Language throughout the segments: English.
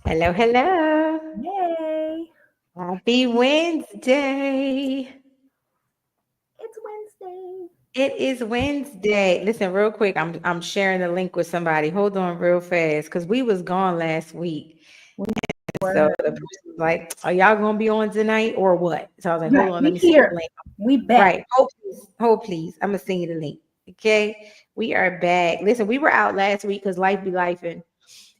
Hello, hello. Yay! Happy Wednesday. It's Wednesday. It is Wednesday. Listen, real quick, I'm sharing the link with somebody. Hold on real fast because we was gone last week. We So were the person was like, are y'all gonna be on tonight or what? So I was like, hold right. on, let We me send you the here. link. We back. Right. Hold please. Hold please. I'm gonna send you the link. Okay. We are back. Listen, we were out last week because life be life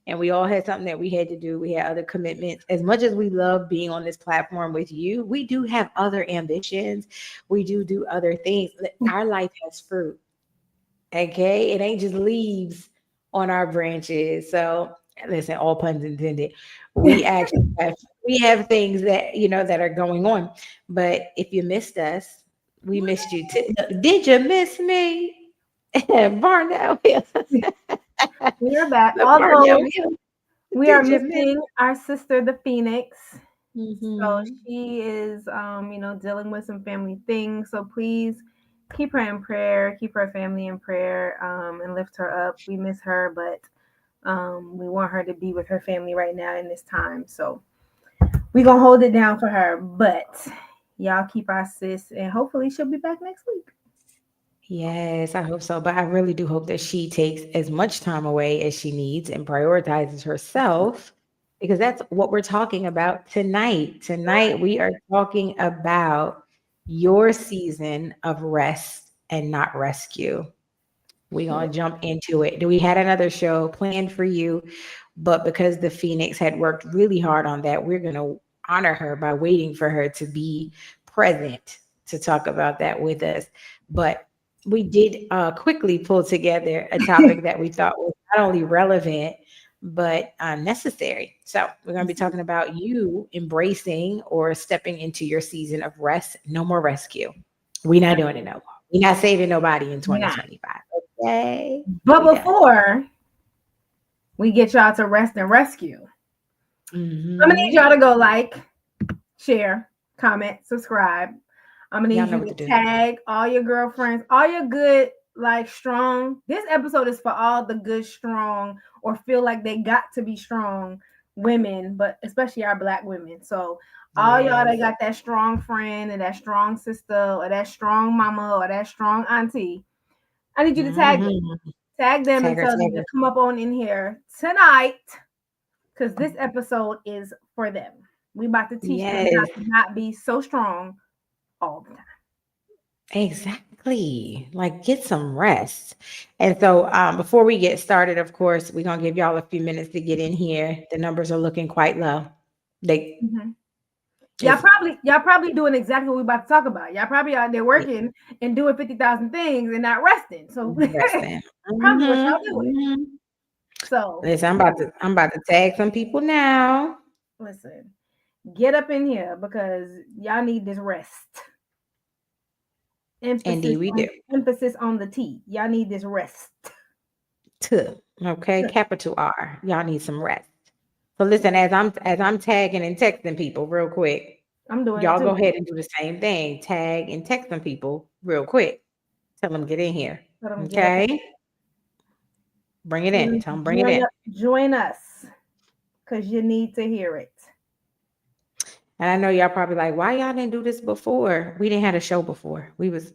and we all had something that we had to do. We had other commitments. As much as we love being on this platform with you, we do have other ambitions. We do other things. Our life has fruit. Okay, it ain't just leaves on our branches. So listen, all puns intended. We actually have things that that are going on. But if you missed us, we missed you too. Did you miss me? Barnell Hill. We are back. Barnell Although Hill. we are Did you miss? missing our sister, the Phoenix. So Mm-hmm. she is, dealing with some family things. So please keep her in prayer. Keep her family in prayer, and lift her up. We miss her, but we want her to be with her family right now in this time. So we gonna hold it down for her. But y'all keep our sis, and hopefully she'll be back next week. Yes, I hope so. But I really do hope that she takes as much time away as she needs and prioritizes herself because that's what we're talking about tonight. Tonight, we are talking about your season of rest and not rescue. We're going to jump into it. We had another show planned for you, but because the Phoenix had worked really hard on that, we're going to honor her by waiting for her to be present to talk about that with us. But we did quickly pull together a topic that we thought was not only relevant, but necessary. So, we're going to be talking about you embracing or stepping into your season of rest. No more rescue. We're not doing it no more. We're not saving nobody in We're not. 2025. Okay. But We done. before we get y'all to rest and rescue, I'm gonna need Hmm. y'all to go like, share, comment, subscribe. I'm gonna Y'all need know you what to to do. tag all your girlfriends, all your good, like strong. This episode is for all the good, strong, or feel like they got to be strong women, but especially our black women. So all y'all that Yes. got that strong friend and that strong sister or that strong mama or that strong auntie, I need you to tag them. Hmm. Tag them and Tagger, tell them to tagger. come up on in here tonight because this episode is for them. We about to teach them how Yes. to not be so strong all the time. Exactly. Like get some rest. And so before we get started, of course, we're gonna give y'all a few minutes to get in here. The numbers are looking quite low. They Mhm. it's Y'all probably doing exactly what we about to talk about. Y'all probably out there working and doing 50,000 things and not resting. So resting. probably what Hmm. y'all doing. So Listen, I'm about to tag some people now. listen, get up in here because y'all need this rest. Indeed, we do. Emphasis on the T. Y'all need this rest. Two. Okay, capital R. Y'all need some rest. So listen, as I'm tagging and texting people real quick, I'm doing it y'all go too. ahead and do the same thing. Tag and text some people real quick. Tell them get in here. Let them get up Okay, bring it in. and Tell them bring it in. join us because you need to hear it. And I know y'all probably like, why y'all didn't do this before? We didn't have a show before. We was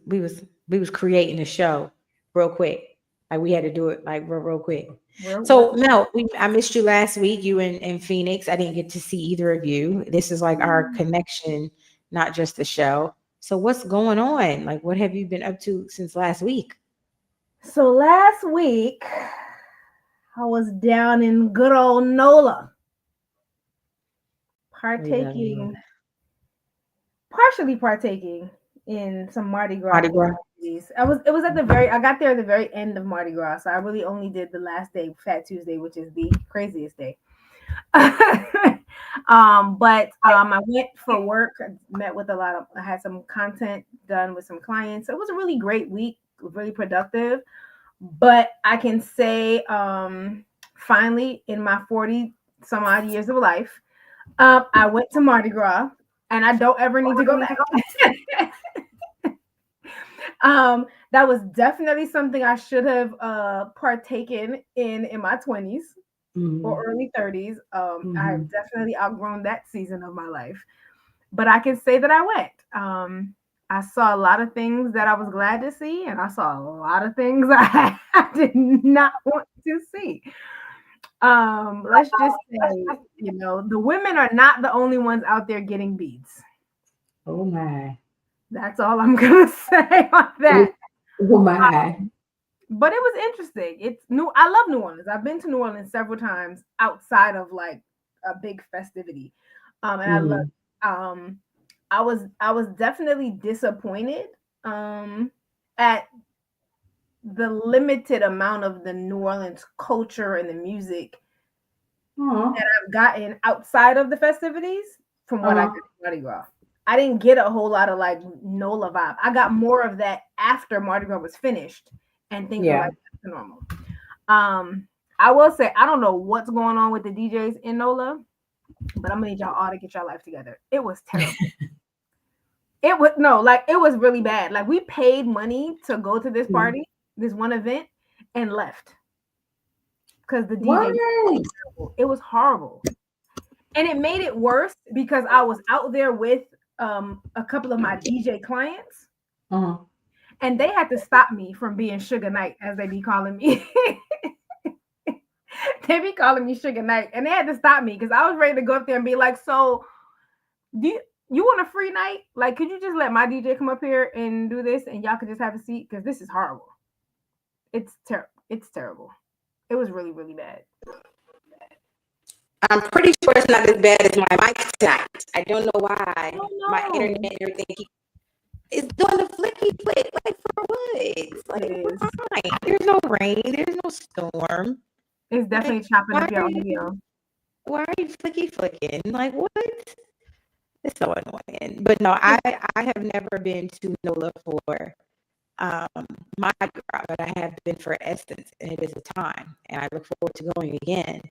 creating a show real quick. Like we had to do it like real quick. Real, real. So Mel, I missed you last week. You in Phoenix. I didn't get to see either of you. This is like our connection, not just the show. So what's going on? Like, what have you been up to since last week? So last week, I was down in good old NOLA, We love you. partaking, partially partaking in some Mardi Gras Mardi Gras. activities. I got there at the very end of Mardi Gras, so I really only did the last day, Fat Tuesday, which is the craziest day. I went for work. I met with I had some content done with some clients. It was a really great week, really productive. But I can say, finally, in my 40 some odd years of life, I went to Mardi Gras, and I don't ever need to go back. That was definitely something I should have partaken in my 20s. Mm-hmm. or early 30s. I Mm-hmm. have definitely outgrown that season of my life, but I can say that I went. I saw a lot of things that I was glad to see, and I saw a lot of things I did not want to see. Let's just say, the women are not the only ones out there getting beads. Oh my. That's all I'm gonna say on that. Oh my. But it was interesting. It's new. I love New Orleans. I've been to New Orleans several times outside of like a big festivity. And I love Mm-hmm. um I was definitely disappointed at the limited amount of the New Orleans culture and the music Uh-huh. I've gotten outside of the festivities from what I got Uh-huh. at Mardi Gras. I didn't get a whole lot of like NOLA vibe. I got more of that after Mardi Gras was finished and things were Yeah. like back to normal. Um, I will say I don't know what's going on with the DJs in NOLA, but I'm gonna need y'all all to get your life together. It was terrible. It was no, like it was really bad. Like we paid money to go to this Mhm. party, this one event, and left because the DJ What? was so terrible. It was horrible. And it made it worse because I was out there with a couple of my DJ clients Uh-huh. and they had to stop me from being Sugar Knight as they be calling me. They be calling me Sugar Knight and they had to stop me because I was ready to go up there and be like, so do you want a free night? Like, could you just let my DJ come up here and do this and y'all could just have a seat? Because this is horrible. It's terrible. It's terrible. It was really, really bad. I'm pretty sure it's not as bad as my mic tonight. I don't know why. Oh My internet no. and everything is doing the flicky flick. Like for what? It Like we're is. fine. There's no rain. There's no storm. It's Like definitely chopping why up are your you audio. why are you flicky flicking? Like what? It's so annoying. But no, I have never been to NOLA for um Mardi Gras, but I have been for Essence, and it is a time, and I look forward to going again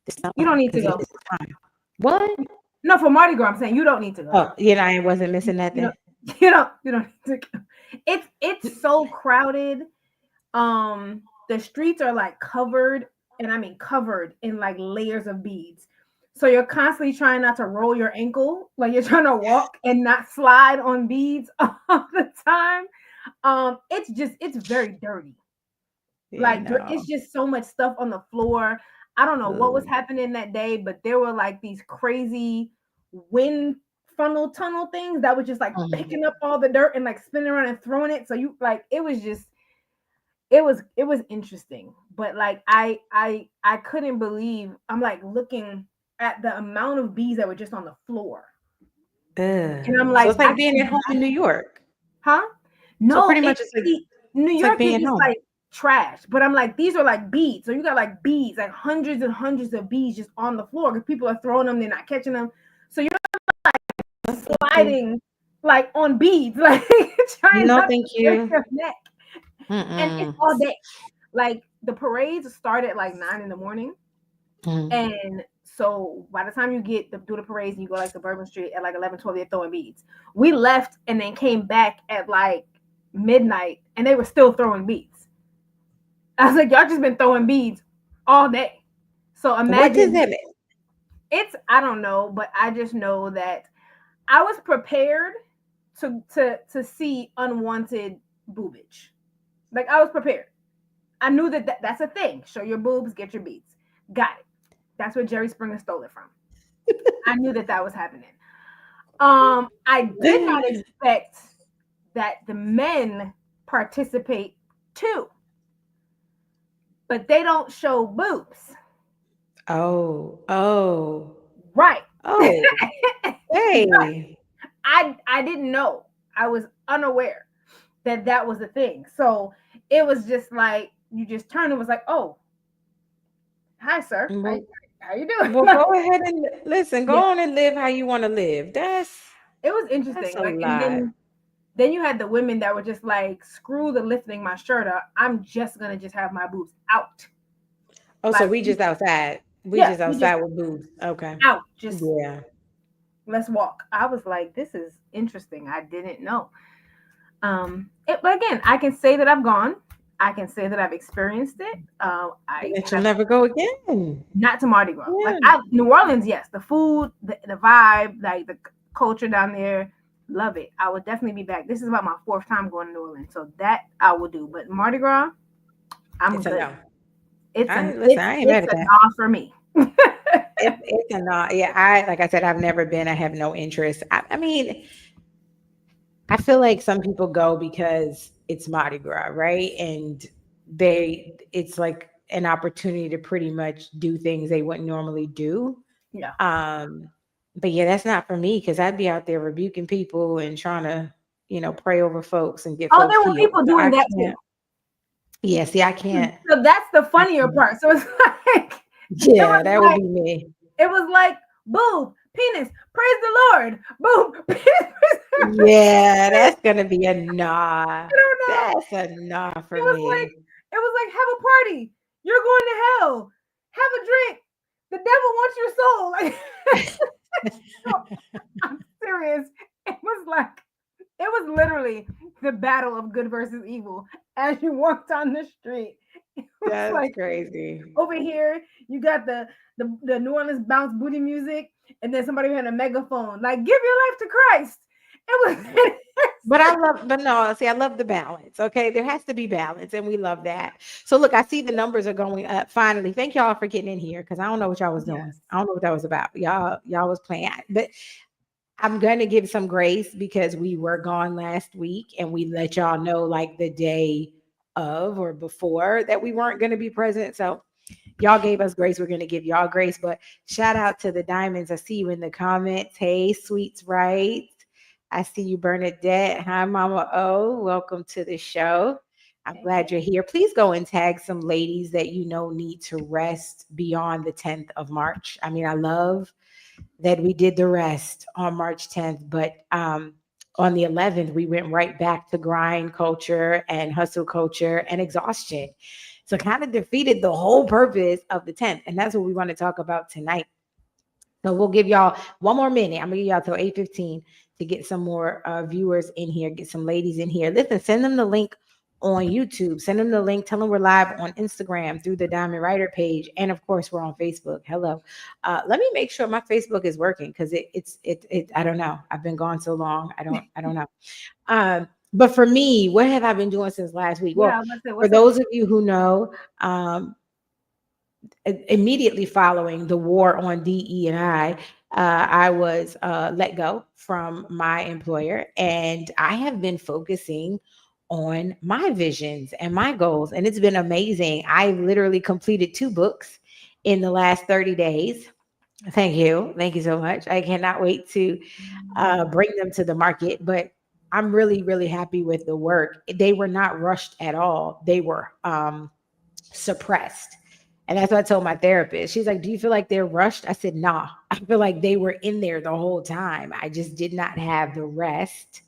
this You summer don't need to because it go. is a time. What? No, for Mardi Gras, I'm saying you don't need to go. Oh, I wasn't missing You nothing. don't. You don't need to go. It's so crowded. The streets are like covered, and I mean covered in like layers of beads. So you're constantly trying not to roll your ankle, like you're trying to walk and not slide on beads all the time. It's very dirty. Yeah, Like no. it's just so much stuff on the floor. I don't know what was Ugh. happening that day, but there were like these crazy wind funnel tunnel things that was just like Mhm. picking up all the dirt and like spinning around and throwing it. So you like it was interesting. But like I couldn't believe I'm like looking at the amount of bees that were just on the floor. Ugh. And I'm So like, it's like being at home in New York. huh? So No, pretty much New it's like York is being at just home. like trash. But I'm like, these are like beads. So you got like beads, like hundreds and hundreds of beads just on the floor because people are throwing them, they're not catching them. So you're No, thank you. sliding like on beads, like trying No, not thank to break you. your neck. And it's Mm-mm. all day. Like the parades start at like 9 in the morning. Mm. And so by the time you get do the parades and you go like to Bourbon Street at like 11, 12, they're throwing beads. We left and then came back at like midnight and they were still throwing beads. I was like, y'all just been throwing beads all day. So What does imagine that mean? I don't know, but I just know that I was prepared to see unwanted boobage. Like I was prepared. I knew that's a thing. Show your boobs, get your beads. Got it. That's where Jerry Springer stole it from. I knew that was happening. I did not expect that the men participate too, but they don't show boobs. Oh, oh, Right. oh, Right. hey. I didn't know. I was unaware that was a thing. So it was just like you just turned and was like, "Oh, hi, sir. Well, How you doing?" well, go ahead and listen. Go Yeah, on and live how you want to live. it was That's interesting. a Like, and lot. then you had the women that were just like, "Screw the lifting my shirt up. I'm just gonna just have my boobs out." Oh, so Like, we just outside. We yeah, just we just outside with boobs. Okay. out. Just Yeah. let's walk. I was like, this is interesting. I didn't know. But again, I can say that I've gone. I can say that I've experienced it. And I that you'll have never go again. not to Mardi Gras. Like Yeah. New Orleans, yes, the food, the vibe, like the culture down there, love it. I would definitely be back. This is about my fourth time going to New Orleans, so that I will do. But Mardi Gras, I'm It's a good. no. I listen, I ain't mad It's at a that. nah for me. It's a no. Yeah, I like I said, I've never been. I have no interest. I mean, I feel like some people go because it's Mardi Gras, right? And it's like an opportunity to pretty much do things they wouldn't normally do. Yeah. Um, but yeah, that's not for me because I'd be out there rebuking people and trying to, pray over folks and get Oh, folks there were healed. people So I doing that too. can't. Yeah, see, I can't. So that's the I funnier can't. part. So it's like it Yeah, was that would like be me. it was like boob, penis, praise the Lord, boob, penis, praise. Yeah, that's gonna be a nah. I don't know. That's a nah It for was like me. it was like have a party. You're going to hell. Have a drink. The devil wants your soul. Like I'm serious. It was like it was literally the battle of good versus evil as you walked on the street. It was That's like crazy. over here you got the New Orleans bounce booty music, and then somebody had a megaphone like give your life to Christ. It was But no, see, I love the balance. Okay. There has to be balance, and we love that. So, look, I see the numbers are going up finally. Thank y'all for getting in here because I don't know what y'all was doing. yes. I don't know what that was about. Y'all was playing. But I'm going to give some grace because we were gone last week and we let y'all know like the day of or before that we weren't going to be present. So, y'all gave us grace. We're going to give y'all grace. But shout out to the diamonds. I see you in the comments. Hey, sweets, right? I see you, Bernadette. Hi, Mama O. Welcome to the show. I'm Hey, glad hey. you're here. Please go and tag some ladies that you know need to rest beyond the 10th of March. I mean, I love that we did the rest on March 10th, but on the 11th, we went right back to grind culture and hustle culture and exhaustion. So kind of defeated the whole purpose of the 10th. And that's what we want to talk about tonight. So we'll give y'all one more minute. I'm gonna give y'all till 8:15 to get some more viewers in here, get some ladies in here. Listen, send them the link on YouTube. Send them the link. Tell them we're live on Instagram through the Diamond Writer page, and of course we're on Facebook. Hello. Let me make sure my Facebook is working because it. I don't know. I've been gone so long. I don't know. But for me, what have I been doing since last week? Yeah, I Well, was gonna say, for what's up with those of you who know, immediately following the war on DE and I was let go from my employer, and I have been focusing on my visions and my goals, and it's been amazing. I literally completed 2 books in the last 30 days. Thank you so much. I cannot wait to bring them to the market, but I'm really, really happy with the work. They were not rushed at all. They were suppressed. And that's what I told my therapist. She's like, "Do you feel like they're rushed?" I said, "Nah, I feel like they were in there the whole time. I just did not have the rest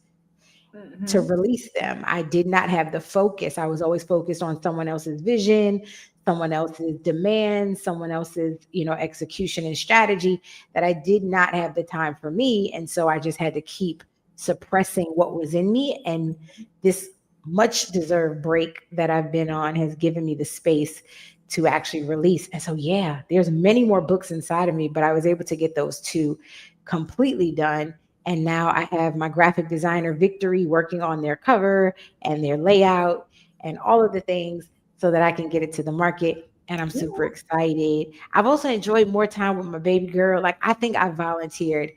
it? to Hmm. release them. I did not have the focus. I was always focused on someone else's vision, someone else's demands, someone else's, execution and strategy that I did not have the time for me. And so I just had to keep suppressing what was in me. And this much deserved break that I've been on has given me the space to actually release. And so, yeah, there's many more books inside of me, but I was able to get those 2 completely done, and now I have my graphic designer, Victory, working on their cover and their layout and all of the things so that I can get it to the market. And I'm super Yeah. excited. I've also enjoyed more time with my baby girl. Like, I think I volunteered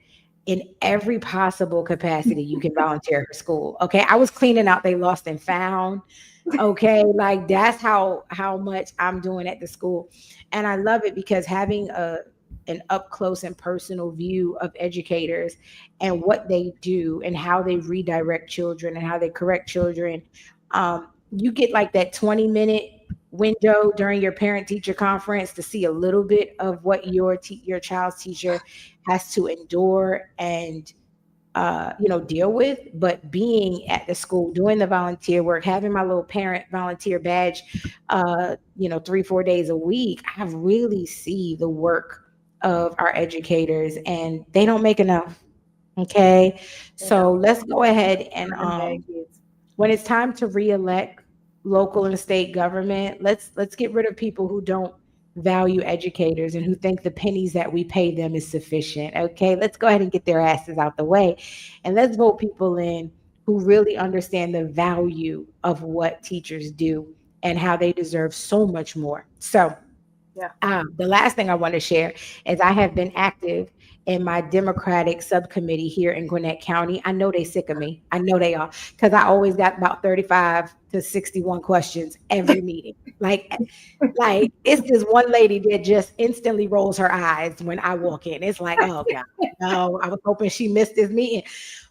in every possible capacity you can volunteer for school. Okay. I was cleaning out they lost and found. Okay. Like, that's how much I'm doing at the school. And I love it because having an up close and personal view of educators and what they do and how they redirect children and how they correct children. You get like that 20-minute window during your parent teacher conference to see a little bit of what your child's teacher has to endure and deal with. But being at the school, doing the volunteer work, having my little parent volunteer badge, 3-4 days a week, I really see the work of our educators, and they don't make enough. Okay, They so don't. let's go ahead and Them bad kids. when it's time to reelect. local and state government. Let's get rid of people who don't value educators and who think the pennies that we pay them is sufficient. Okay, let's go ahead and get their asses out the way, and let's vote people in who really understand the value of what teachers do and how they deserve so much more. So Yeah. the last thing I want to share is I have been active in my Democratic subcommittee here in Gwinnett County. I know they sick of me. I know they are because I always got about 35 to 61 questions every meeting. Like it's this one lady that just instantly rolls her eyes when I walk in. It's like, oh God, no, I was hoping she missed this meeting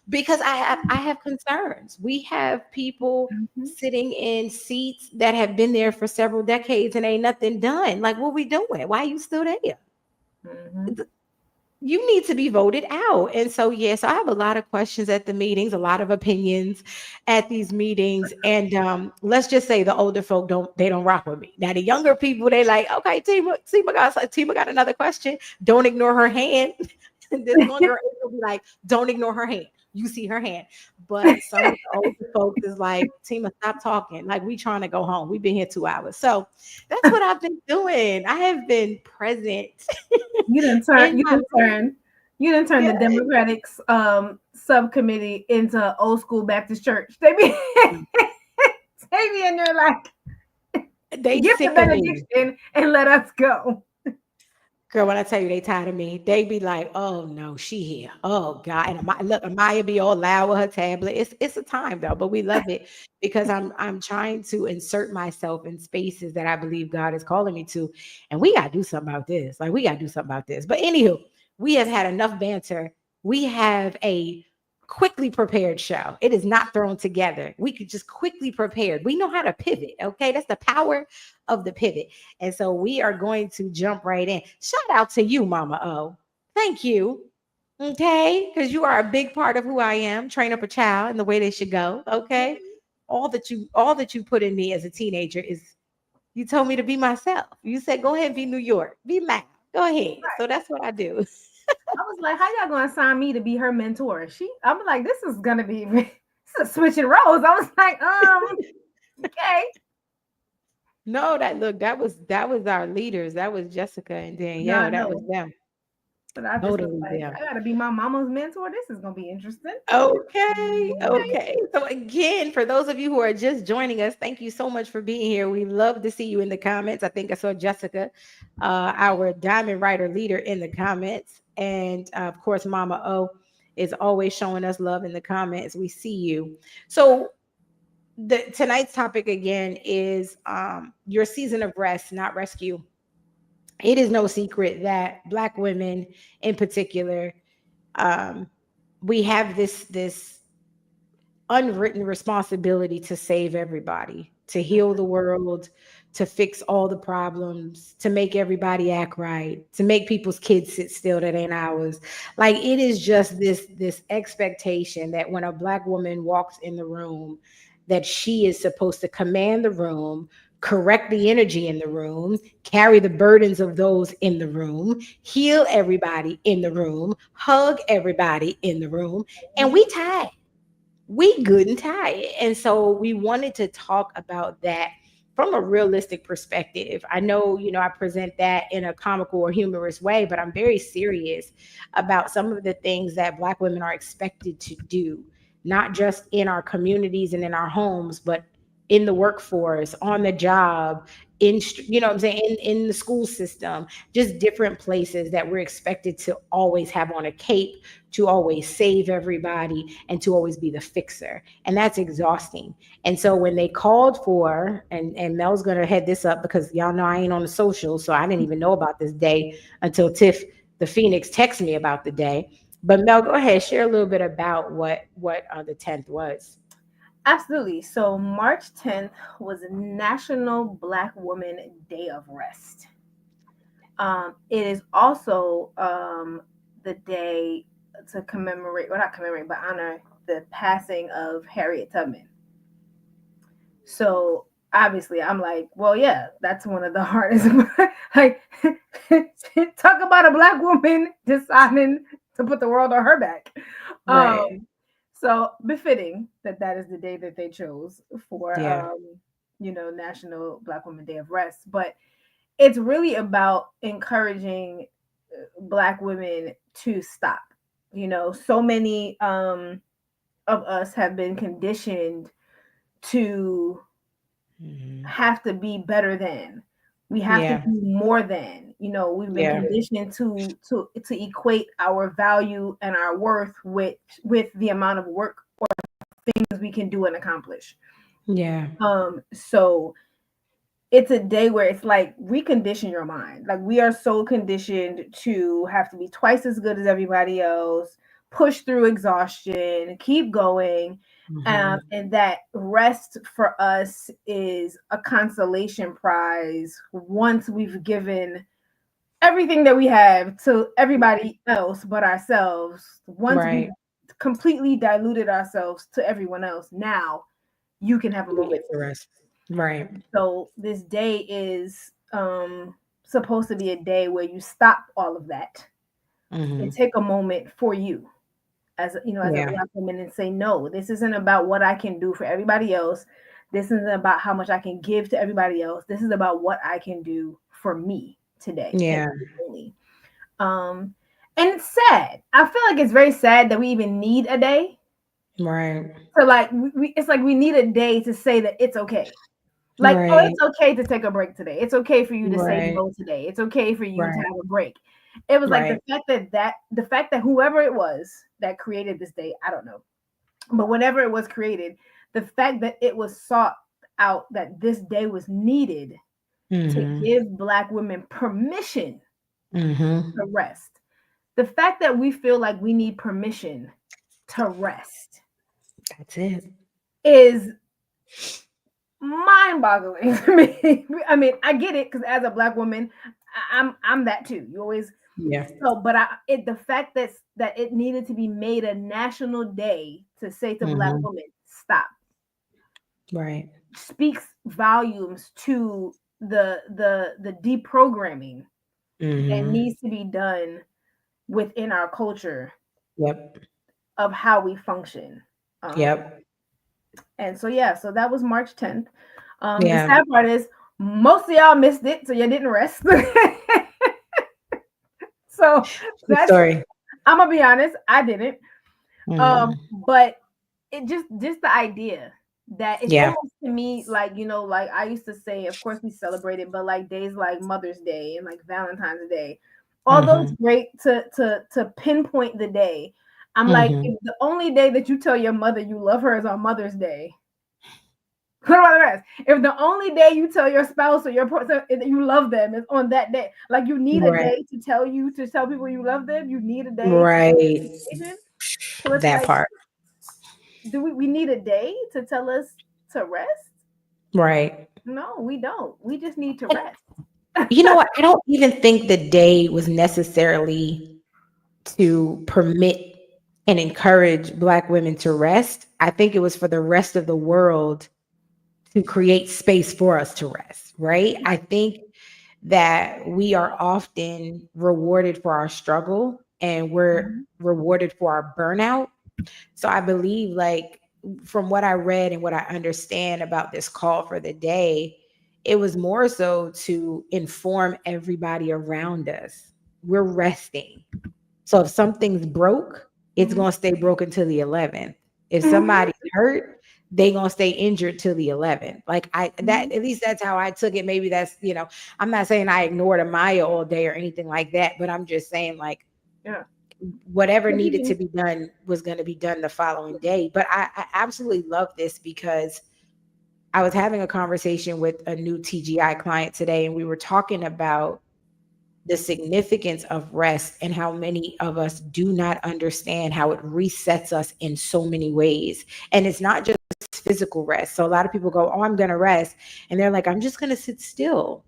because I have concerns. We have people Mhm. sitting in seats that have been there for several decades and ain't nothing done. Like, what we doing? Why are you still there? Mhm. You need to be voted out. And so, yes, I have a lot of questions at the meetings, a lot of opinions at these meetings. And let's just say the older folk don't rock with me. Now the younger people, they like, okay, Tima got another question. Don't ignore her hand. This one girl will be like, don't ignore her hand. You see her hand. But some of the older folks is like, Tima, stop talking. Like we trying to go home. We've been here 2 hours. So that's what I've been doing. I have been present in You my didn't turn the yeah. Democrats subcommittee into old school Baptist church. They be they be in there like They give the sick of me. benediction and let us go. Girl, when I tell you they tired of me, they be like, "Oh no, she here. Oh God." And look, Amaya be all loud with her tablet. It's a time though, but we love it because I'm trying to insert myself in spaces that I believe God is calling me to. And we gotta do something about this. Like we gotta do something about this. But anywho, we have had enough banter. We have a quickly prepared show. It is not thrown together. We could just quickly prepared. We know how to pivot. Okay. That's the power of the pivot. And so we are going to jump right in. Shout out to you, Mama O. Thank you. Okay. Because you are a big part of who I am. Train up a child in the way they should go. Okay. All that you put in me as a teenager is you told me to be myself. You said, go ahead and be New York. Be loud. Go ahead. So that's what I do. I was like, how y'all gonna assign me to be her mentor? I'm like, this is gonna be this is switching roles. I was like, okay. No, that was our leaders. That was Jessica and No, I Danielle. That was know. them. But I just was Totally like, them. I gotta be my mama's mentor. This is gonna be interesting. Okay, okay. So again, for those of you who are just joining us, thank you so much for being here. We love to see you in the comments. I think I saw Jessica, our diamond writer leader, in the comments, and of course, Mama O is always showing us love in the comments. We see you. So tonight's topic again is your season of rest, not rescue. It is no secret that Black women, in particular, um, we have this unwritten responsibility to save everybody, to heal the world, to fix all the problems, to make everybody act right, to make people's kids sit still that ain't ours. Like it is just this expectation that when a Black woman walks in the room, that she is supposed to command the room, correct the energy in the room, carry the burdens of those in the room, heal everybody in the room, hug everybody in the room, and we tired, we good and tired. And so we wanted to talk about that from a realistic perspective. I know, I present that in a comical or humorous way, but I'm very serious about some of the things that Black women are expected to do, not just in our communities and in our homes, but in the workforce, on the job, what I'm saying, in the school system, just different places that we're expected to always have on a cape, to always save everybody, and to always be the fixer. And that's exhausting. And so when they called for, and Mel's gonna head this up because y'all know I ain't on the social, so I didn't even know about this day until Tiff the Phoenix texted me about the day. But Mel, go ahead, share a little bit about what the 10th was. Absolutely. So March 10th was National Black Woman Day of Rest. It is also the day to commemorate, well, not commemorate, but honor the passing of Harriet Tubman. So obviously, I'm like, well, yeah, that's one of the hardest. Like, talk about a Black woman deciding to put the world on her back. Right. So befitting that that is the day that they chose for Yeah. National Black Women Day of Rest, but it's really about encouraging Black women to stop. So many of us have been conditioned to Mhm. have to be better than. We have to Yeah. do more than. We've been Yeah. conditioned to equate our value and our worth with the amount of work or things we can do and accomplish. Yeah. So it's a day where it's like recondition your mind. Like we are so conditioned to have to be twice as good as everybody else, push through exhaustion, keep going. Mhm. And that rest for us is a consolation prize once we've given everything that we have to everybody else but ourselves. Once we've Right. completely diluted ourselves to everyone else, now you can have a We moment. get the rest. Right. So this day is supposed to be a day where you stop all of that and Mhm. take a moment for you as a Yeah. Black woman, and say, no, this isn't about what I can do for everybody else. This isn't about how much I can give to everybody else. This is about what I can do for me today and Yeah. only. Um, and it's sad. I feel like it's very sad that we even need a day Right. to like. It's like we need a day to say that it's okay. Like, oh, Right. it's okay to take a break today. It's okay for you to say Right. no today. It's okay for you to Right. have a break. It was like Right. the fact that whoever it was that created this day, I don't know, but whenever it was created, the fact that it was sought out that this day was needed to Mhm. give Black women permission to Mhm. rest. The fact that we feel like we need permission to rest That's it. is mind-boggling to me. I mean, I get it because as a Black woman, I'm that too. You always Yeah. but the fact that it needed to be made a national day to say to Black Mhm. women, stop, Right. speaks volumes to the deprogramming that Mhm. needs to be done within our culture Yep. of how we function. Um, Yep. and so yeah, so that was March 10th. The Yeah. sad part is most of y'all missed it, so you didn't rest. So True that's story. I'm gonna be honest, I didn't. Mhm. But it just the idea that it's Yeah. almost to me like like I used to say, of course we celebrate it, but like days like Mother's Day and like Valentine's Day, although it's Mhm. great to pinpoint the day, I'm like, Mhm. if the only day that you tell your mother you love her is on Mother's Day, what about the rest? If the only day you tell your spouse or your person that you love them is on that day, like you need a Right. day to tell people you love them, you need a day to have Right. an occasion. So it's That like, part. do we need a day to tell us to rest? Right. No, we don't. We just need to And rest. you know what? I don't even think the day was necessarily to permit and encourage Black women to rest. I think it was for the rest of the world to create space for us to rest, right? I think that we are often rewarded for our struggle and we're Mhm. rewarded for our burnout. So I believe, like, from what I read and what I understand about this call for the day, it was more so to inform everybody around us. We're resting. So if something's broke, it's Mhm. gonna stay broken till the 11th. If Mhm. somebody's hurt, they gonna stay injured till the 11th. Like I that Mhm. at least that's how I took it. Maybe that's, I'm not saying I ignored Amaya all day or anything like that, but I'm just saying, like, Yeah. whatever But you needed to can. be done was going to be done the following day. But I absolutely love this because I was having a conversation with a new TGI client today, and we were talking about the significance of rest and how many of us do not understand how it resets us in so many ways. And it's not just physical rest. So a lot of people go, "Oh, I'm going to rest." And they're like, "I'm just going to sit still."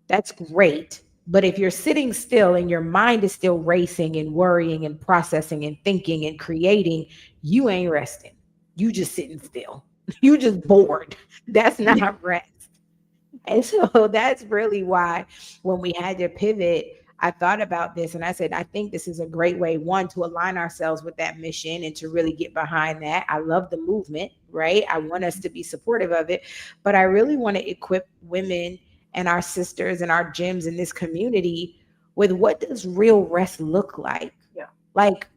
That's great. But if you're sitting still and your mind is still racing and worrying and processing and thinking and creating, you ain't resting. You just sitting still. You just bored. That's not rest. And so that's really why when we had to pivot, I thought about this and I said, I think this is a great way, one, to align ourselves with that mission and to really get behind that. I love the movement, right? I want us to be supportive of it, but I really want to equip women and our sisters and our gyms in this community with what does real rest look like? Yeah. Like,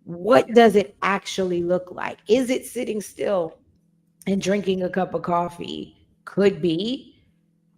what does it actually look like? Is it sitting still and drinking a cup of coffee? Could be.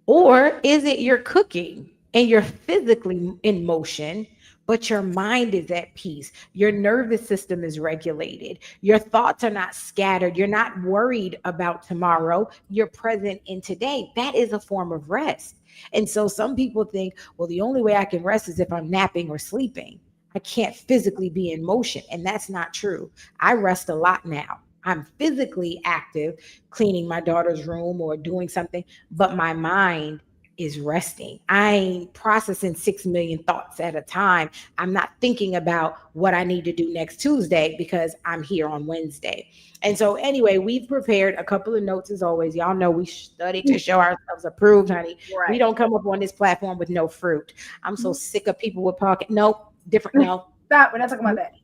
Or is it you're cooking and you're physically in motion, but your mind is at peace? Your nervous system is regulated. Your thoughts are not scattered. You're not worried about tomorrow. You're present in today. That is a form of rest. And so some people think, well, the only way I can rest is if I'm napping or sleeping. I can't physically be in motion. And that's not true. I rest a lot now. I'm physically active, cleaning my daughter's room or doing something, but my mind is resting. I ain't processing 6 million thoughts at a time. I'm not thinking about what I need to do next Tuesday because I'm here on Wednesday. And so, anyway, we've prepared a couple of notes as always. Y'all know we study to show ourselves approved, honey. We Right. don't come up on this platform with no fruit. I'm so sick of people with pocket. Nope, different. No. Stop. We're not talking about that.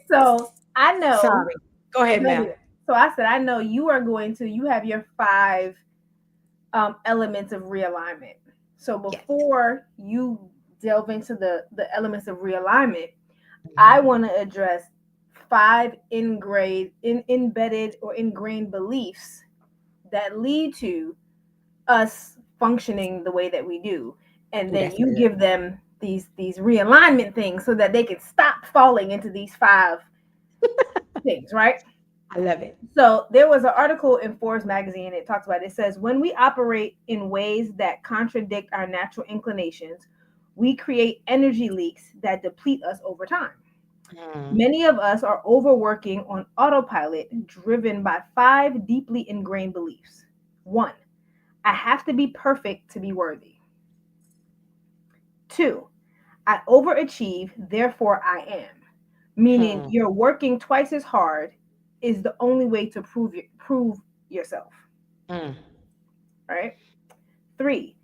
So I know. Sorry. Go ahead, No, Mel. yeah. So I said, I know you are going to. You have your five elements of realignment. So Yes. before you delve into the elements of realignment, I want to address five embedded or ingrained beliefs that lead to us functioning the way that we do, and Ooh, then that's you good. give them these realignment things so that they can stop falling into these five things, right? I love it. So there was an article in Forbes magazine. It talks about it. It says when we operate in ways that contradict our natural inclinations, we create energy leaks that deplete us over time. Mm, Many of us are overworking on autopilot, driven by five deeply ingrained beliefs. One, I have to be perfect to be worthy. Two, I overachieve, therefore I am. Meaning hmm, you're working twice as hard is the only way to prove yourself, mm, right? Three,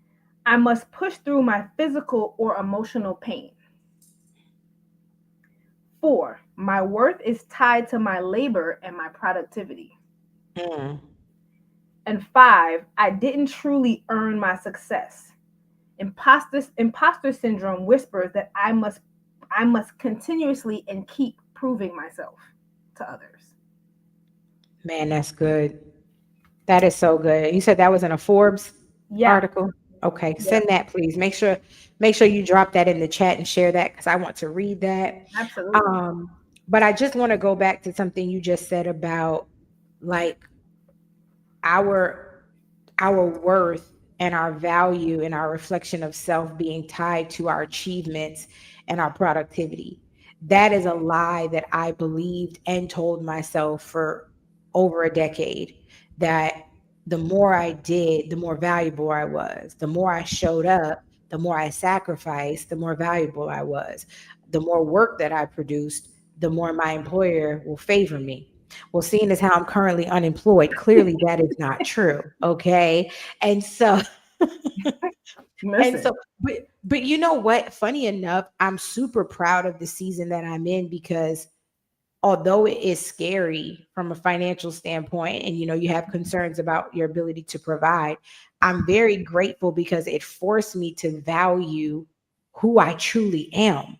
I must push through my physical or emotional pain. Four, my worth is tied to my labor and my productivity. mm. And five, I didn't truly earn my success. Imposter syndrome whispers that I must continuously and keep proving myself to others. Man, that's good. That is so good. You said that was in a Forbes Yeah, article? Okay, yeah, send that please. Make sure you drop that in the chat and share that because I want to read that. absolutely. Um, but I just want to go back to something you just said about like our our worth and our value and our reflection of self being tied to our achievements and our productivity. That is a lie that I believed and told myself for over a decade, that the more I did, the more valuable I was. The more I showed up, the more I sacrificed, the more valuable I was. The more work that I produced, the more my employer will favor me. Well, seeing as how I'm currently unemployed, clearly that is not true. Okay. And so, and Listen. so, but you know what? Funny enough, I'm super proud of the season that I'm in because although it is scary from a financial standpoint and you have concerns about your ability to provide, I'm very grateful because it forced me to value who I truly am,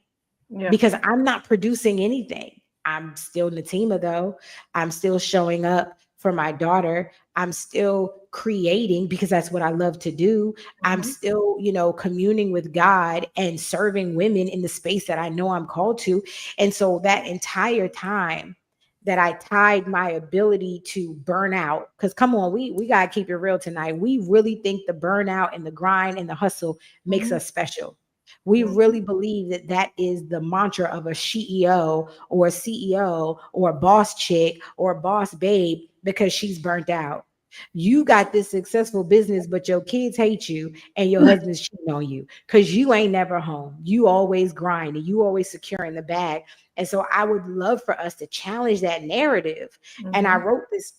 Yeah. because I'm not producing anything. I'm still Natima though. I'm still showing up for my daughter. I'm still creating because that's what I love to do. I'm Mm-hmm. still, communing with God and serving women in the space that I know I'm called to. And so that entire time that I tied my ability to burn out, because come on, we gotta keep it real tonight. We really think the burnout and the grind and the hustle makes Mm-hmm. us special. We really believe that that is the mantra of a CEO or a CEO or a boss chick or a boss babe because she's burnt out. You got this successful business, but your kids hate you and your husband's cheating on you because you ain't never home. You always grind and you always securing the bag. And so I would love for us to challenge that narrative. And I Mm-hmm. wrote this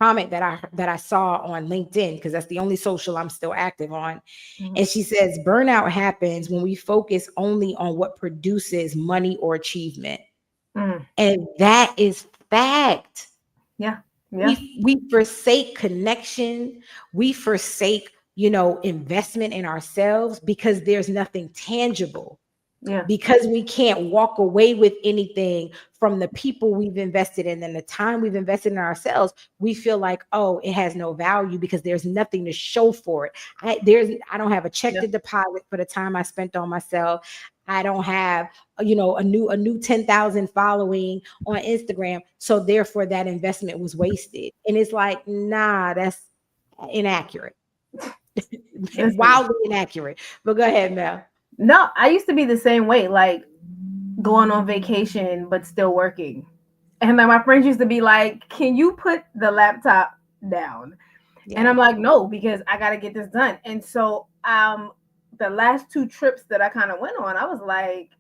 comment that I saw on LinkedIn, because that's the only social I'm still active on. Mhm. And she says burnout happens when we focus only on what produces money or achievement. Mm. And that is fact. Yeah. Yeah. We forsake connection, we forsake, investment in ourselves because there's nothing tangible, Yeah. because we can't walk away with anything from the people we've invested in and the time we've invested in ourselves. We feel like, oh, it has no value because there's nothing to show for it. I don't have a check Yeah. to deposit for the time I spent on myself. I don't have, a new 10,000 following on Instagram. So therefore that investment was wasted. And it's like, nah, that's inaccurate. Listen. Wildly inaccurate. But go ahead, Mel. No, I used to be the same way, like going on vacation but still working. And like my friends used to be like, "Can you put the laptop down?" And I'm Yeah. like, "No, because I got to get this done." And so the last two trips that I kind of went on, I was like,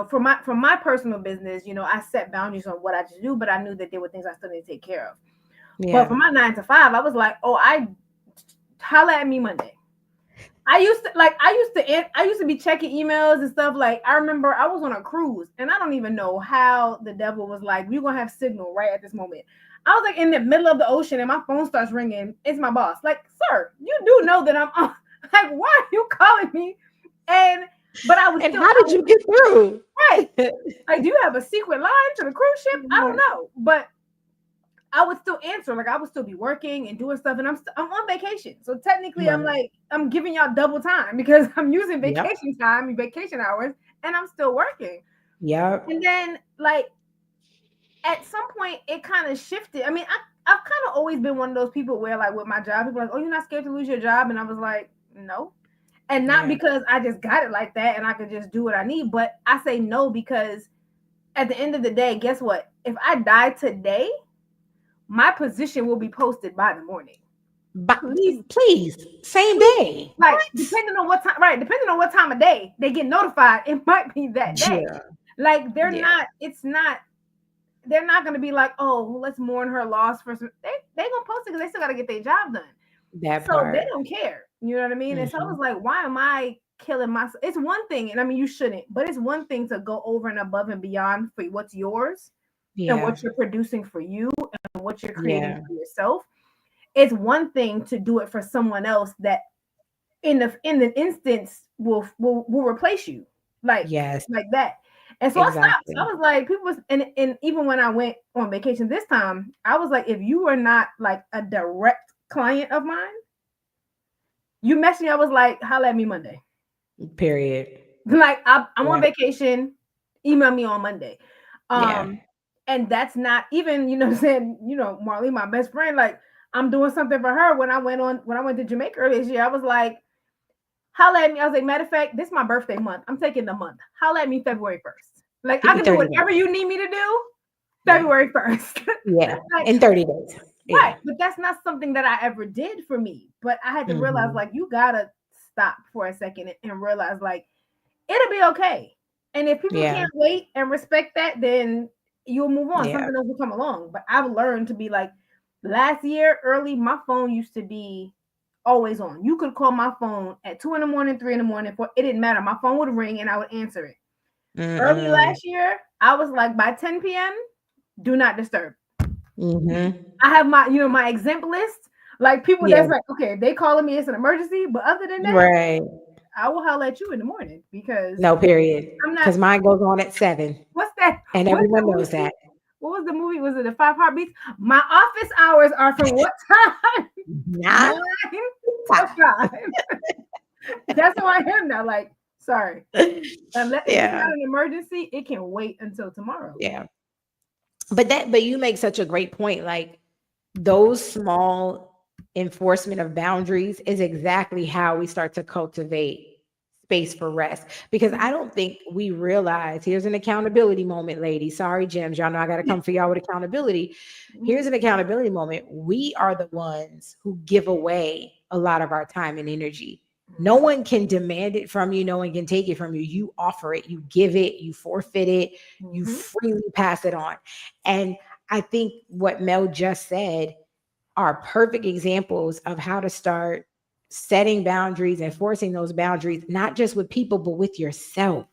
for my personal business, I set boundaries on what I should do, but I knew that there were things I still need to take care of. But for Yeah. my 9 to 5, I was like, "Oh, I holla at me Monday." I used to be checking emails and stuff. Like I remember I was on a cruise and I don't even know how the devil was like, we're gonna have signal right at this moment. I was like in the middle of the ocean and my phone starts ringing. It's my boss. Like, sir, you do know that I'm on. Like, why are you calling me? And but I was And still how did you get through? right. Like, do you have a secret line to the cruise ship? I don't know. But I would still answer, like I would still be working and doing stuff, and I'm on vacation. So technically, I'm Right. like I'm giving y'all double time because I'm using Yep. vacation time and vacation hours, and I'm still working. Yep. And then like at some point, it kind of shifted. I mean, I've kind of always been one of those people where like with my job, people are like, oh, you're not scared to lose your job, and I was like, no, and not Yeah. because I just got it like that and I could just do what I need, but I say no because at the end of the day, guess what? If I die today, my position will be posted by the morning. But Please, please, same please, day. like What? depending on what time of day they get notified, it might be that day. Yeah. Like Yeah. they're not gonna be like, oh, let's mourn her loss for some. They gonna post it because they still gotta get their job done. That So they part. don't care. You know what I mean? And so I was Hmm. like, why am I killing myself? It's one thing, and I mean you shouldn't, but it's one thing to go over and above and beyond for what's yours and Yeah. what you're producing for you and what you're creating Yeah. for yourself. It's one thing to do it for someone else that in the instance will replace you like Yes. like that. And so I stopped. So I Exactly. was like, people was and even when I went on vacation this time, I was like, if you are not like a direct client of mine, you messed me. I was like, holla at me Monday. Period. Like I'm on Yeah. vacation. Email me on Monday. Yeah. Um, and that's not even saying Marley, my best friend. Like I'm doing something for her when I went to Jamaica earlier this year. I was like, holla at me. I was like, matter of fact, this is my birthday month. I'm taking the month. Holla at me February 1st. Like I can do 30 whatever days. you need me to do Yeah. February 1st. Yeah. Like In 30 days. right, Yeah. but that's not something that I ever did for me. But I had to realize Hmm. like you gotta stop for a second and realize like it'll be okay. And if people Yeah. can't wait and respect that, then you'll move on. Yeah. Something else will come along. But I've learned to be like last year early, my phone used to be always on. You could call my phone at 2 in the morning, 3 in the morning. For it didn't matter. My phone would ring and I would answer it. Early Mm-mm. last year, I was like by 10 p.m. Do not disturb. Hmm. I have my exempt list. Like people Yeah. that's like, okay, if they calling me, it's an emergency. But other than that, Right. I will holler at you in the morning because No, period. I'm not. Because mine goes on at 7. What's that? And What's everyone that knows movie? that. What was the movie? Was it the Five Heartbeats? My office hours are from what time? Nah. 9 to 5. That's how I am now. Like, sorry. Unless if it's not Yeah. an emergency, it can wait until tomorrow. Yeah. But you make such a great point. Like those small enforcement of boundaries is exactly how we start to cultivate space for rest. Because I don't think we realize, here's an accountability moment, ladies. Sorry, Gems. Y'all know I got to come for y'all with accountability. Here's an accountability moment. We are the ones who give away a lot of our time and energy. No one can demand it from you. No one can take it from you. You offer it, you give it, you forfeit it, you Mm-hmm. freely pass it on. And I think what Mel just said, are perfect examples of how to start setting boundaries, enforcing those boundaries, not just with people, but with yourself.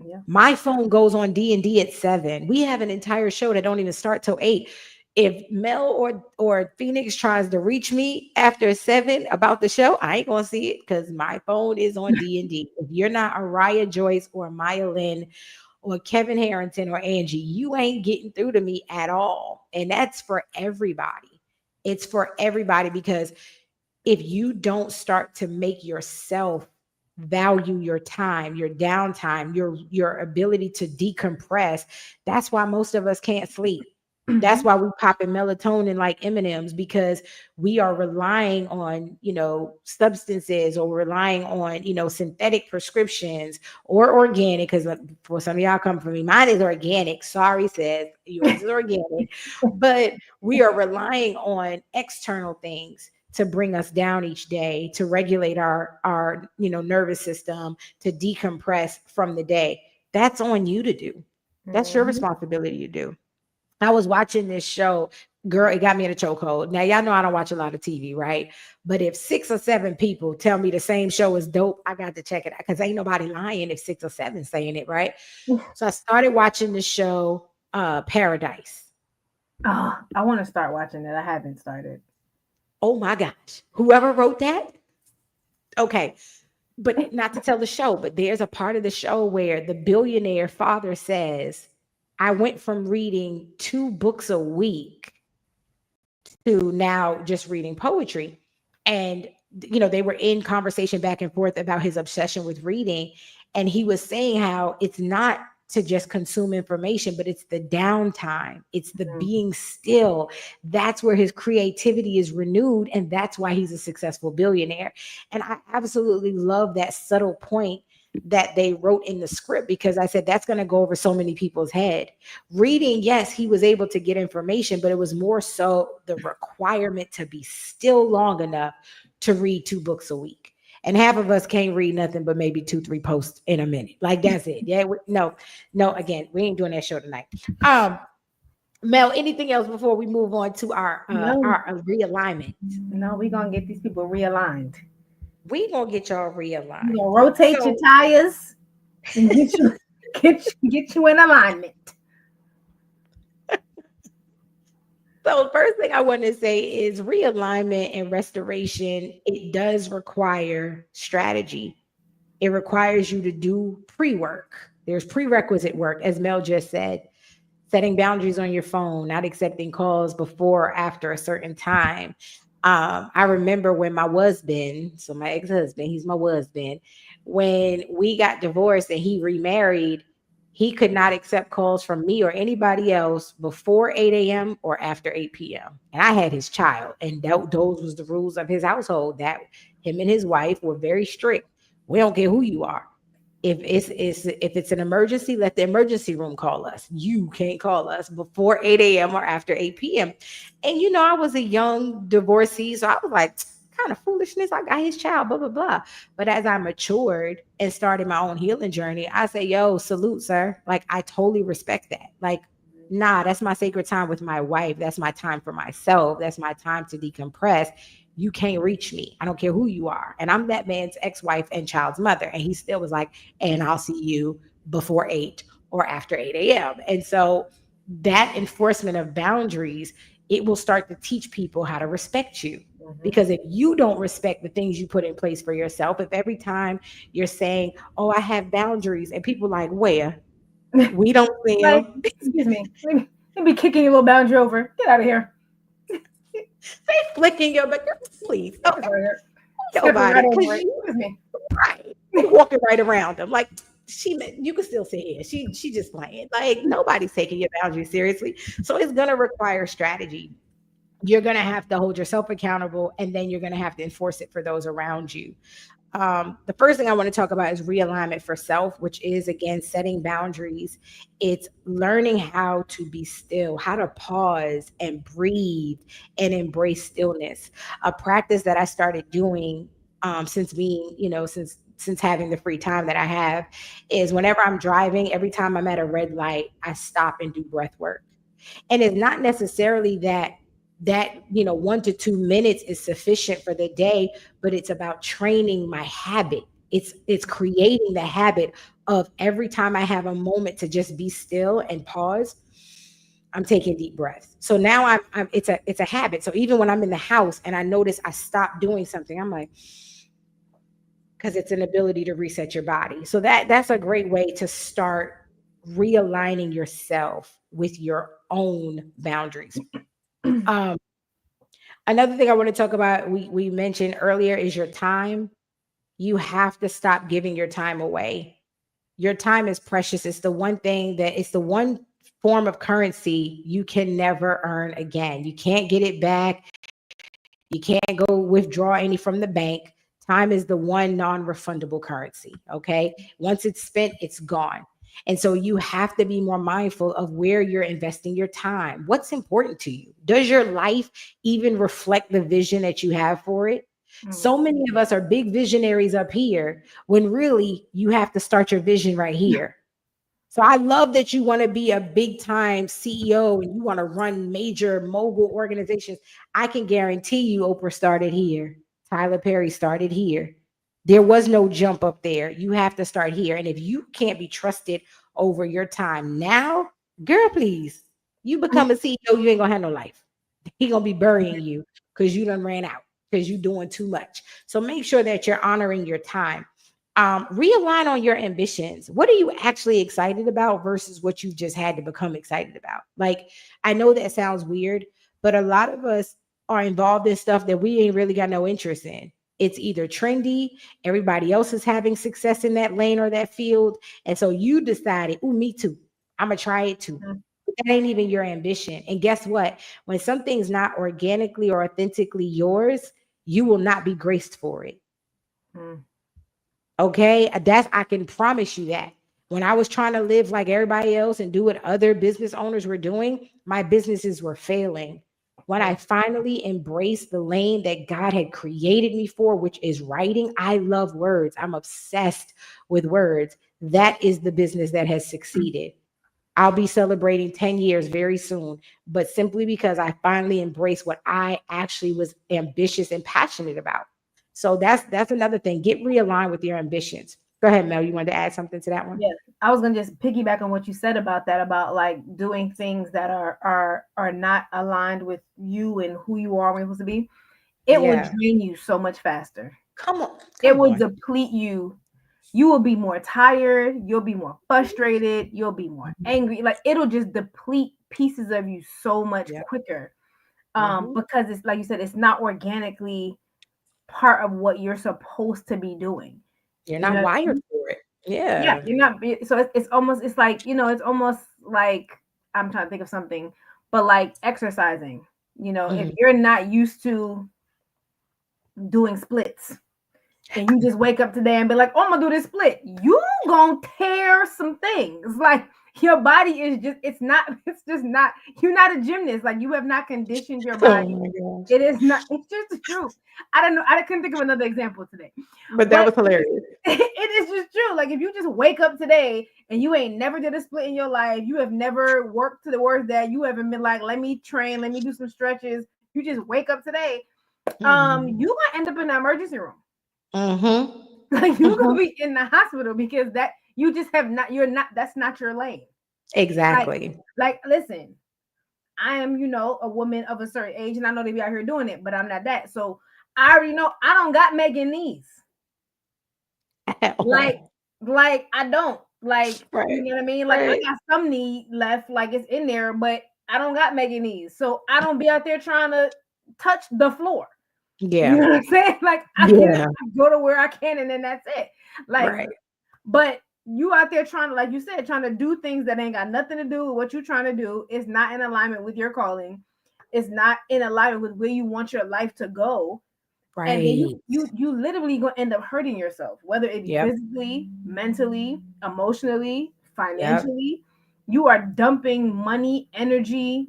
Yeah. My phone goes on D&D at 7. We have an entire show that don't even start till 8. If Mel or Phoenix tries to reach me after 7 about the show, I ain't gonna see it because my phone is on D&D. If you're not Araya Joyce or Maya Lynn or Kevin Harrington or Angie, you ain't getting through to me at all. And that's for everybody. It's for everybody because if you don't start to make yourself value your time, your downtime, your ability to decompress, that's why most of us can't sleep. That's Mhm. why we popping melatonin like M&Ms because we are relying on, substances or relying on, synthetic prescriptions or organic. Because for some of y'all come from me, mine is organic. Sorry, says yours is organic, but we are relying on external things to bring us down each day, to regulate our nervous system, to decompress from the day. That's on you to do. That's your Mhm. responsibility to do. I was watching this show, girl, it got me in a chokehold. Now y'all know I don't watch a lot of TV, right? But if 6 or 7 people tell me the same show is dope, I got to check it out because ain't nobody lying if 6 or 7 saying it, right? So I started watching the show Paradise. Oh, I want to start watching it. I haven't started. Oh my gosh. Whoever wrote that, okay. But not to tell the show, but there's a part of the show where the billionaire father says, I went from reading 2 books a week to now just reading poetry. And, they were in conversation back and forth about his obsession with reading. And he was saying how it's not to just consume information, but it's the downtime, it's the Mhm. being still. That's where his creativity is renewed. And that's why he's a successful billionaire. And I absolutely love that subtle point that they wrote in the script because I said that's going to go over so many people's head. Reading, yes, he was able to get information, but it was more so the requirement to be still long enough to read 2 books a week. And half of us can't read nothing but maybe 2, 3 posts in a minute. Like that's it. Yeah. No, no, again, we ain't doing that show tonight. Um, Mel, anything else before we move on to our No, realignment? no, we're gonna get these people realigned. We gonna get y'all We're realigned. gonna rotate your So tires and get you get you in alignment. So first thing I want to say is realignment and restoration, it does require strategy. It requires you to do pre-work. There's prerequisite work, as Mel just said, setting boundaries on your phone, not accepting calls before or after a certain time. I remember when my husband, so my ex-husband, he's my husband, when we got divorced and he remarried, he could not accept calls from me or anybody else before 8 a.m. or after 8 p.m. And I had his child, and those was the rules of his household. That him and his wife were very strict. We don't care who you are. If it's an emergency, let the emergency room call us. You can't call us before 8 a.m. or after 8 p.m. And I was a young divorcee, so I was like, kind of foolishness. I got his child, blah, blah, blah. But as I matured and started my own healing journey, I say, yo, salute, sir. Like, I totally respect that. Like, nah, that's my sacred time with my wife. That's my time for myself. That's my time to decompress. You can't reach me. I don't care who you are. And I'm that man's ex-wife and child's mother. And he still was like, and I'll see you before 8 or after 8 a.m. And so that enforcement of boundaries, it will start to teach people how to respect you. Mhm. Because if you don't respect the things you put in place for yourself, if every time you're saying, oh, I have boundaries, and people like, where? We don't see Like, them. excuse me, let me be kicking your little boundary over. Get out of here. They flicking your, but please, Get out of here. Stepping nobody, right because over it. you Excuse me. right, you walking right around them. Like, you can still say, yeah, she just playing. Like, nobody's taking your boundaries seriously. So it's gonna require strategy. You're gonna have to hold yourself accountable, and then you're gonna have to enforce it for those around you. The first thing I want to talk about is realignment for self, which is again setting boundaries. It's learning how to be still, how to pause and breathe and embrace stillness. A practice that I started doing since being, since having the free time that I have is whenever I'm driving, every time I'm at a red light, I stop and do breath work. And it's not necessarily that that 1 to 2 minutes is sufficient for the day, but it's about training my habit. It's creating the habit of every time I have a moment to just be still and pause, I'm taking deep breaths. So now it's a habit. So even when I'm in the house and I notice I stop doing something, I'm like, because it's an ability to reset your body. So that's a great way to start realigning yourself with your own boundaries. Um, Another thing I want to talk about, we mentioned earlier, is your time. You have to stop giving your time away. Your time is precious. It's the one form of currency you can never earn again. You can't get it back. You can't go withdraw any from the bank. Time is the one non-refundable currency. Okay. Once it's spent, it's gone. And so you have to be more mindful of where you're investing your time. What's important to you? Does your life even reflect the vision that you have for it? Mm. So many of us are big visionaries up here when really you have to start your vision right here. So I love that you want to be a big time CEO and you want to run major mogul organizations. I can guarantee you Oprah started here. Tyler Perry started here. There was no jump up there. You have to start here. And if you can't be trusted over your time now, girl, please, you become a CEO, you ain't gonna have no life. He gonna be burying you because you done ran out because you doing too much. So make sure that you're honoring your time. Realign on your ambitions. What are you actually excited about versus what you just had to become excited about? Like, I know that sounds weird, but a lot of us are involved in stuff that we ain't really got no interest in. It's either trendy, everybody else is having success in that lane or that field. And so you decided, oh, me too. I'm going to try it too. Mm. But that ain't even your ambition. And guess what? When something's not organically or authentically yours, you will not be graced for it. Mm. Okay. That's, I can promise you that. When I was trying to live like everybody else and do what other business owners were doing, my businesses were failing. When I Yeah. finally embraced the lane that God had created me for, which is writing, I love words. I'm obsessed with words. That is the business that has succeeded. I'll be celebrating 10 years very soon, but simply because I finally embraced what I actually was ambitious and passionate about. So that's another thing. Get realigned with your ambitions. Go ahead, Mel. You wanted to add something to that one? Yeah, I was gonna just piggyback on what you said about that, about like doing things that are not aligned with you and who you are when you're supposed to be. It will Yeah. drain you so much faster. Come on. It Come will on. deplete you. You will be more tired. You'll be more frustrated. You'll be more Mhm. angry. Like it'll just deplete pieces of you so much Yep. quicker. Hmm. Because it's like you said, it's not organically part of what you're supposed to be doing. You're You not know, wired for it. yeah, Yeah. you're not so it's almost, it's like, it's almost like, I'm trying to think of something, but like exercising, if Mhm. you're not used to doing splits and you just wake up today and be like, oh, I'm gonna do this split, you gonna tear some things. Like your body is just, it's not, it's just not, you're not a gymnast. Like you have not conditioned your Oh body. my gosh. It is not, it's just the truth. I don't know, I couldn't think of another example today, But that but was hilarious. it is just true. Like if you just wake up today and you ain't never did a split in your life, you have never worked to the words that, you haven't been like, let me train, let me do some stretches. You just wake up today, Hmm. you gonna end up in the emergency room. Hmm. Like you're gonna Hmm. be in the hospital because that you just have not, you're not, that's not your lane. Like, Exactly. listen, I am, a woman of a certain age and I know they be out here doing it, but I'm not that. So I already know I don't got Megan knees. At Like, all. I don't, like, you Right. know what I mean? Like I Right. got some knee left, like it's in there, but I don't got mega knees. So I don't be out there trying to touch the floor. You Yeah. know what I'm saying? Like Yeah. I go to where I can and then that's it. Like, Right. but you out there trying to, like you said, trying to do things that ain't got nothing to do with what you're trying to do. It's not in alignment with your calling. It's not in alignment with where you want your life to go, and then you Right. you you literally gonna end up hurting yourself, whether it be Yep. physically, mentally, emotionally, Yep. financially. You are dumping money, energy,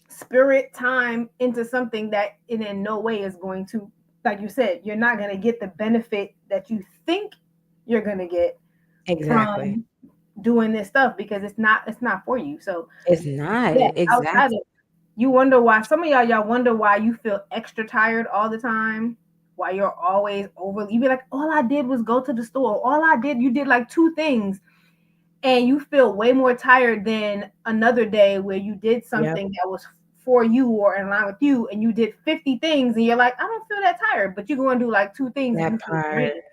spirit, time into something that in no way is going to, like you said, you're not going to get the benefit that you think you're going to get Exactly. from doing this stuff, because it's not for you. So It's not yeah, outside of exactly. You wonder why some of y'all wonder why you feel extra tired all the time. Why you're always over. You be like, all I did was go to the store. All I did, you did like two things, and you feel way more tired than another day where you did Yep. something that was for you or in line with you, and you did 50 things, and you're like, I don't feel that tired, but you go and do like two things and That you feel great. part.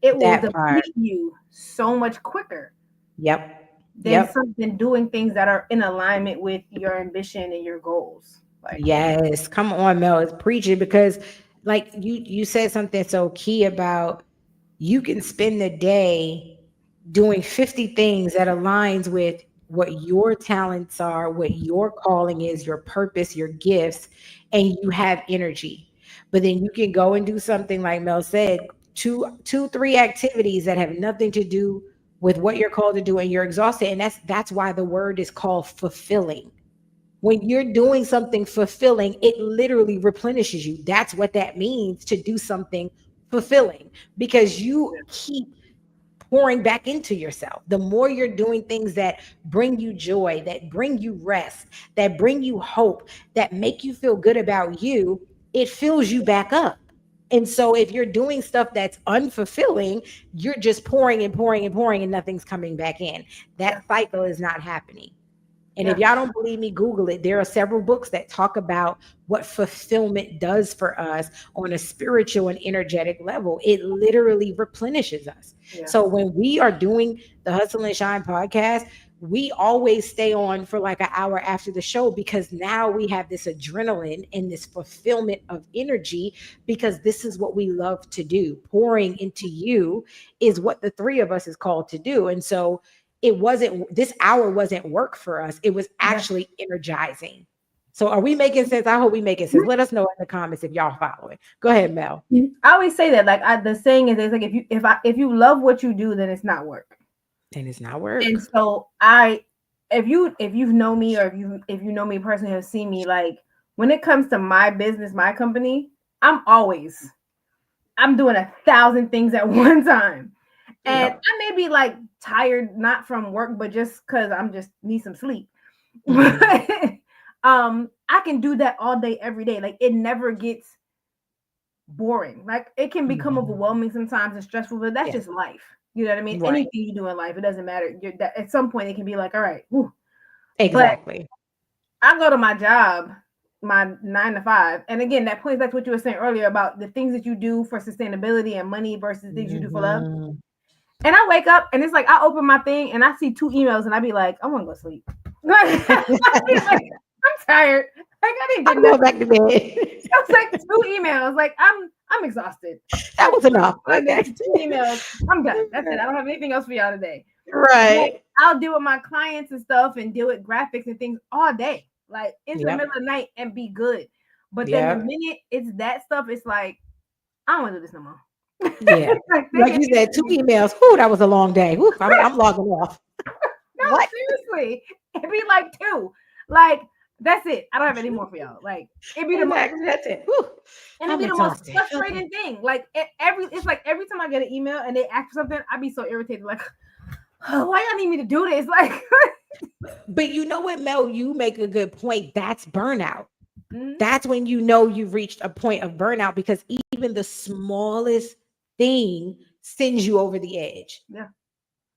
It will That part. deplete you so much quicker Yep. than Yep. something doing things that are in alignment with your ambition and your goals. Like, Yes. Come on, Mel. It's preaching because like you said something so key about you can spend the day doing 50 things that aligns with what your talents are, what your calling is, your purpose, your gifts, and you have energy. But then you can go and do something like Mel said, three activities that have nothing to do with what you're called to do, and you're exhausted. And that's why the word is called fulfilling. When you're doing something fulfilling, it literally replenishes you. That's what that means, to do something fulfilling, because you keep pouring back into yourself. The more you're doing things that bring you joy, that bring you rest, that bring you hope, that make you feel good about you, it fills you back up. And so if you're doing stuff that's unfulfilling, you're just pouring and pouring and pouring and nothing's coming back in. yeah, That cycle is not happening. And if yeah, y'all don't believe me, Google it. There are several books that talk about what fulfillment does for us on a spiritual and energetic level. It literally replenishes us. yeah. So when we are doing the Hustle and Shine podcast, we always stay on for like an hour after the show, because now we have this adrenaline and this fulfillment of energy, because this is what we love to do. Pouring into you is what the three of us is called to do. And so it wasn't, this hour wasn't work for us. It was Yeah. actually energizing. So are we making sense? I hope we making sense. Let us know in the comments if y'all following. Go ahead, Mel. I always say that. Like, the saying is, it's like, if you love what you do, then it's not work. And it's not And work. so if you know me, or if you know me personally, have seen me, like, when it comes to my business, my company, I'm doing 1,000 things at one time. And Yep. I may be like tired, not from work, but just because I'm just need some sleep. Hmm. I can do that all day, every day. Like, it never gets boring. Like, it can become Hmm. overwhelming sometimes and stressful, but that's Yeah. just life. You know what I mean? Right. Anything you do in life, it doesn't matter. At some point, it can be like, all right, whew. But Exactly. I go to my job, my 9 to 5, and again, that points back to what you were saying earlier about the things that you do for sustainability and money versus things you do for love. Hmm. And I wake up and it's like I open my thing and I see 2 emails and I be like, I want to go sleep. Like, I be like, I'm tired. Like, I didn't did I'm going nothing. back to bed. It was like 2 emails. Like, I'm exhausted. That was enough. I did Okay. 2 emails. I'm done. That's it. I don't have anything else for y'all today. But Right. I'll deal with my clients and stuff and deal with graphics and things all day, like into the middle Yep. of the night, and be good. But then the Yep. minute it's that stuff, it's like, I don't want to do this no more. Yeah. Like, they Like get you said, two emails. Whoo, that was a long day. Whoo, I'm logging off. What? no, seriously. It'd be like two. Like, that's it. I don't have any more for y'all. Like, it'd be the most Exactly. That's it. Whew. and it'd I'm be the most exhausted. Okay. frustrating thing. Like, it's like every time I get an email and they ask for something, I'd be so irritated. Like, oh, why y'all need me to do this? Like, But you know what, Mel? You make a good point. That's burnout. mhm, That's when you know you've reached a point of burnout, because even the smallest thing sends you over the edge. yeah,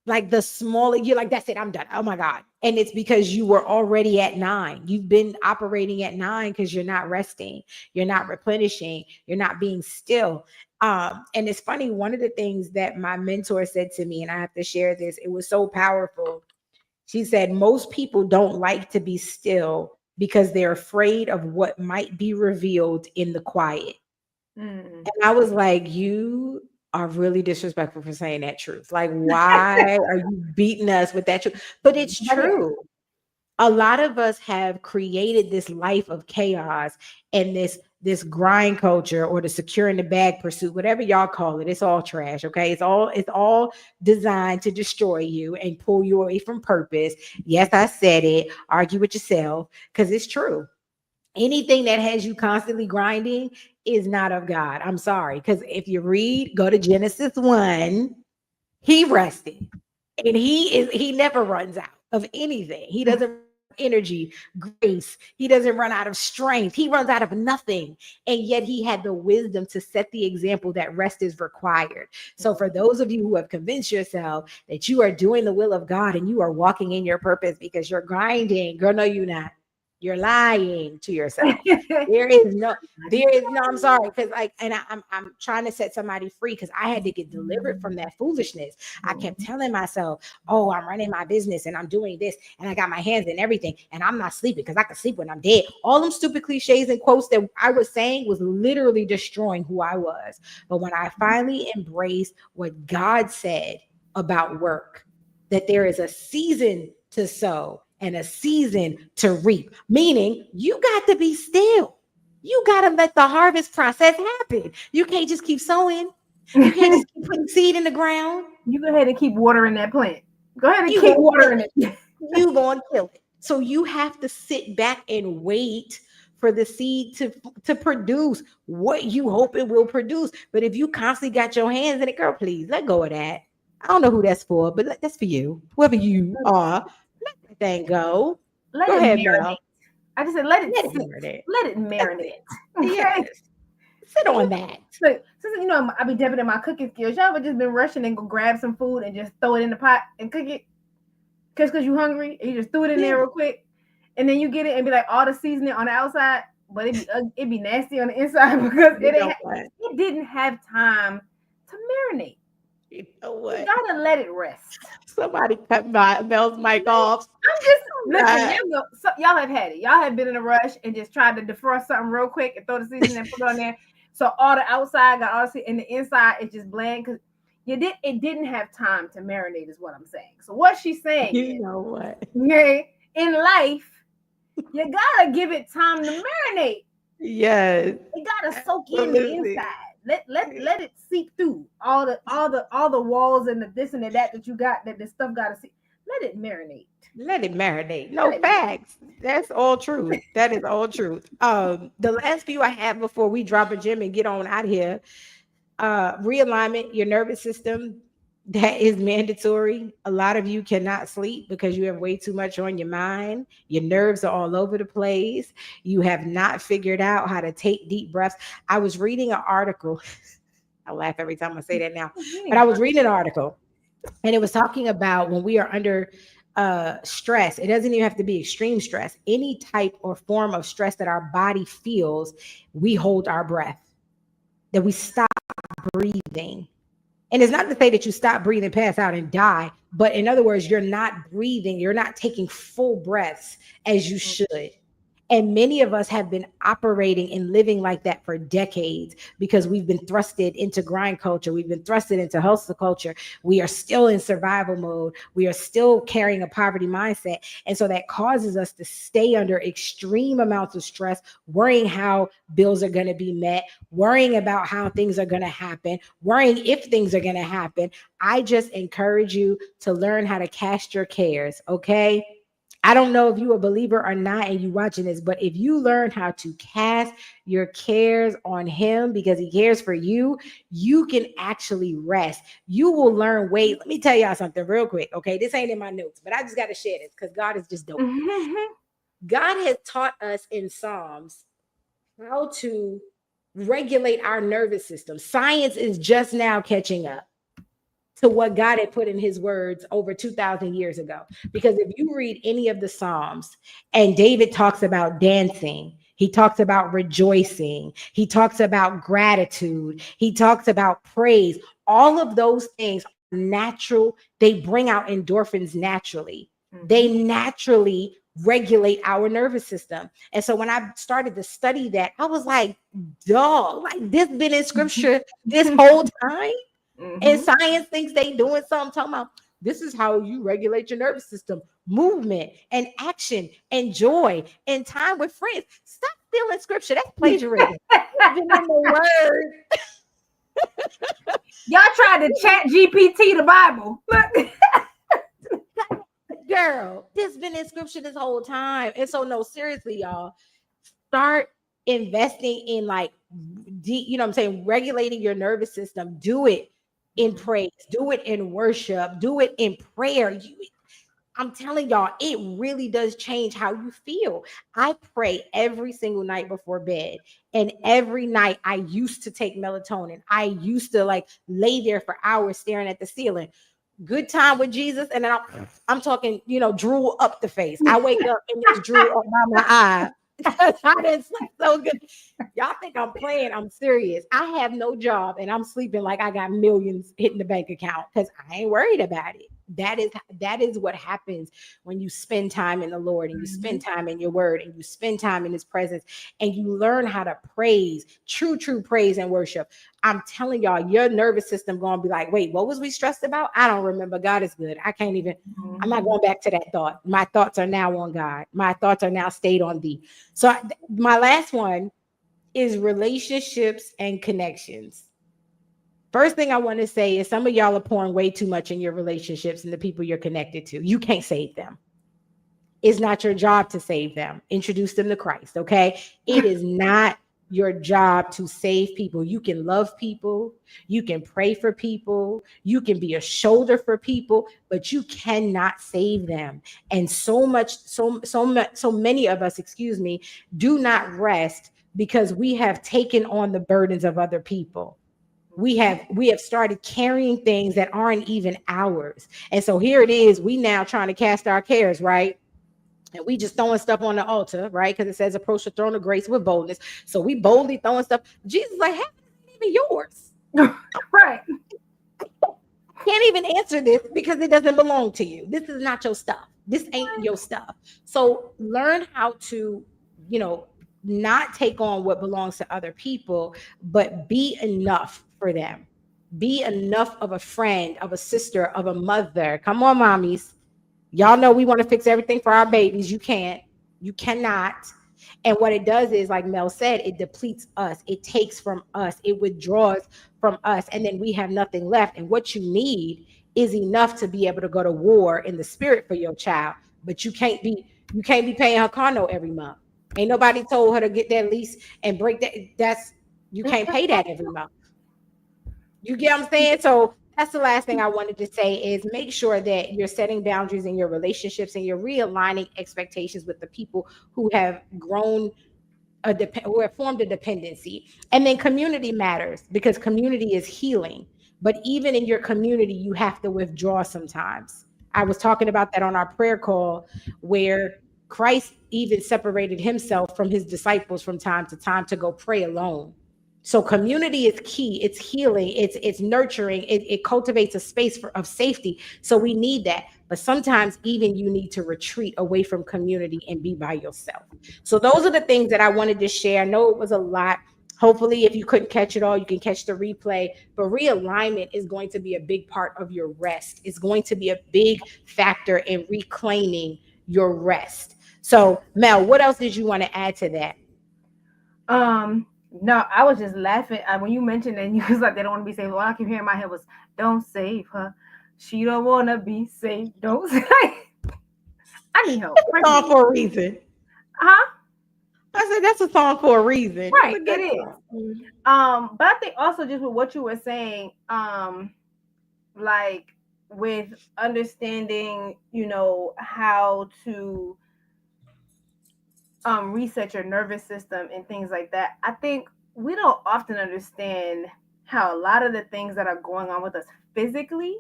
Like the smallest, you're like, that's it, I'm done. Oh my God. And it's because you were already at 9. You've been operating at 9 because you're not resting, you're not replenishing, you're not being still. And it's funny, one of the things that my mentor said to me, and I have to share this, it was so powerful. She said, most people don't like to be still because they're afraid of what might be revealed in the quiet. mm, And I was like, you are really disrespectful for saying that truth. Like, why are you beating us with that truth? But it's but yeah, true. A lot of us have created this life of chaos and this grind culture, or the secure in the bag pursuit, whatever y'all call it. It's all trash. Okay. It's all designed to destroy you and pull you away from purpose. Yes, I said it. Argue with yourself, because it's true. Anything that has you constantly grinding is not of God. I'm sorry. Because if you read, go to Genesis 1, he rested. And he never runs out of anything. He doesn't run out of energy, grace. He doesn't run out of strength. He runs out of nothing. And yet he had the wisdom to set the example that rest is required. So for those of you who have convinced yourself that you are doing the will of God and you are walking in your purpose because you're grinding, girl, no, you're not. You're lying to yourself. There is no, I'm sorry, because like, and I'm trying to set somebody free because I had to get delivered from that foolishness. I kept telling myself, oh, I'm running my business and I'm doing this and I got my hands in everything and I'm not sleeping because I can sleep when I'm dead. All them stupid cliches and quotes that I was saying was literally destroying who I was. But when I finally embraced what God said about work, that there is a season to sow and a season to reap, meaning you got to be still. You got to let the harvest process happen. You can't just keep sowing. You can't just keep putting seed in the ground. You go ahead and keep watering that plant. Go ahead and You keep gonna watering it. You going to kill it. So you have to sit back and wait for the seed to produce what you hope it will produce. But if you constantly got your hands in it, girl, please let go of that. I don't know who that's for, but that's for you. Whoever you are, let that thing go. Let Go it ahead, marinate. Mel. I just said let it Let it sit. marinate. Let it That's marinate. it. Okay. Yes. Sit on that. Look, since you know I be dipping in my cooking skills, y'all ever just been rushing and go grab some food and just throw it in the pot and cook it? Because you hungry and you just threw it in there real quick, and then you get it and be like all the seasoning on the outside, but it be nasty on the inside because it didn't have time to marinate. You know You what? gotta let it rest. Somebody cut my Mel's mic off. I'm just listen. Y'all have had it. Y'all have been in a rush and just tried to defrost something real quick and throw the seasoning and put it on there. So all the outside got all the and the inside is just bland because it didn't have time to marinate, is what I'm saying. So what she's saying You is, know what? okay, in life, you gotta give it time to marinate. Yes. It gotta soak in the Absolutely. inside. Let it seep through all the walls and the this and the that you got that this stuff gotta see. Let it marinate. Let it marinate. No facts. That's all truth. That is all truth. The last few I have before we drop a gem and get on out of here. Realignment, your nervous system. That is mandatory. A lot of you cannot sleep because you have way too much on your mind. Your nerves are all over the place. You have not figured out how to take deep breaths. I was reading an article. I laugh every time I say that now, but I was reading an article and it was talking about when we are under stress. It doesn't even have to be extreme stress. Any type or form of stress that our body feels, we hold our breath, that we stop breathing. And it's not to say that you stop breathing, pass out, and die, but in other words, you're not breathing, you're not taking full breaths as you should. And many of us have been operating and living like that for decades because we've been thrusted into grind culture. We've been thrusted into hustle culture. We are still in survival mode. We are still carrying a poverty mindset. And so that causes us to stay under extreme amounts of stress, worrying how bills are going to be met, worrying about how things are going to happen, worrying if things are going to happen. I just encourage you to learn how to cast your cares, okay? I don't know if you a believer or not and you watching this, but if you learn how to cast your cares on him because he cares for you, you can actually rest. You will learn. Wait, let me tell y'all something real quick. Okay. This ain't in my notes, but I just got to share this because God is just dope. God has taught us in Psalms how to regulate our nervous system. Science is just now catching up to what God had put in his words over 2,000 years ago. Because if you read any of the Psalms, and David talks about dancing, he talks about rejoicing, he talks about gratitude, he talks about praise. All of those things are natural. They bring out endorphins naturally. They naturally regulate our nervous system. And so when I started to study that, I was like, dog, like this been in scripture this whole time. And science thinks they doing something, talking about this is how you regulate your nervous system, movement and action and joy and time with friends. Stop stealing scripture. That's plagiarism. It's been in the word. Y'all tried to chat GPT the Bible. Girl, this been in scripture this whole time. And so, no, seriously, y'all, start investing in like, you know what I'm saying, regulating your nervous system. Do it in praise, do it in worship, do it in prayer. I'm telling y'all, it really does change how you feel. I pray every single night before bed. And every night I used to take melatonin. I used to like lay there for hours staring at the ceiling. Good time with Jesus. And then I'm talking, drool up the face. I wake up and there's drool up by my eye. I didn't sleep so good. Y'all think I'm playing? I'm serious. I have no job and I'm sleeping like I got millions hitting the bank account because I ain't worried about it. That is what happens when you spend time in the Lord and you spend time in your word and you spend time in his presence and you learn how to praise, true praise and worship. I'm telling y'all, your nervous system gonna be like, wait, what was we stressed about? I don't remember. God is good. I can't even, I'm not going back to that thought. My thoughts are now on God. My thoughts are now stayed on thee. So my last one is relationships and connections. First thing I want to say is some of y'all are pouring way too much in your relationships and the people you're connected to. You can't save them. It's not your job to save them. Introduce them to Christ, okay? It is not your job to save people. You can love people, you can pray for people, you can be a shoulder for people, but you cannot save them. And so many of us, excuse me, do not rest because we have taken on the burdens of other people. We have started carrying things that aren't even ours. And so here it is, we now trying to cast our cares, right? And we just throwing stuff on the altar, right? Because it says approach the throne of grace with boldness. So we boldly throwing stuff. Jesus is like, hey, this ain't even yours. Right. Can't even answer this because it doesn't belong to you. This is not your stuff. This ain't your stuff. So learn how to, you know, not take on what belongs to other people, but be enough for them. Be enough of a friend, of a sister, of a mother. Come on, mommies. Y'all know we want to fix everything for our babies. You can't. You cannot. And what it does is, like Mel said, it depletes us. It takes from us. It withdraws from us. And then we have nothing left. And what you need is enough to be able to go to war in the spirit for your child. But you can't be paying her car note every month. Ain't nobody told her to get that lease and break that. You can't pay that every month. You get what I'm saying? So that's the last thing I wanted to say is make sure that you're setting boundaries in your relationships and you're realigning expectations with the people who have grown who have formed a dependency. And then community matters because community is healing. But even in your community, you have to withdraw sometimes. I was talking about that on our prayer call where Christ even separated himself from his disciples from time to time to go pray alone. So community is key. It's healing. It's nurturing. It cultivates a space of safety. So we need that. But sometimes even you need to retreat away from community and be by yourself. So those are the things that I wanted to share. I know it was a lot. Hopefully, if you couldn't catch it all, you can catch the replay. But realignment is going to be a big part of your rest. It's going to be a big factor in reclaiming your rest. So, Mel, what else did you want to add to that? No, I was just laughing when you mentioned it. And you was like, they don't want to be saved. All I can hear in my head was, "Don't save her. She don't want to be saved. Don't save." I need help. It's a song for a reason. Huh? I said that's a song for a reason. It's Right. a It good is. song. But I think also just with what you were saying, like with understanding, how to reset your nervous system and things like that. I think we don't often understand how a lot of the things that are going on with us physically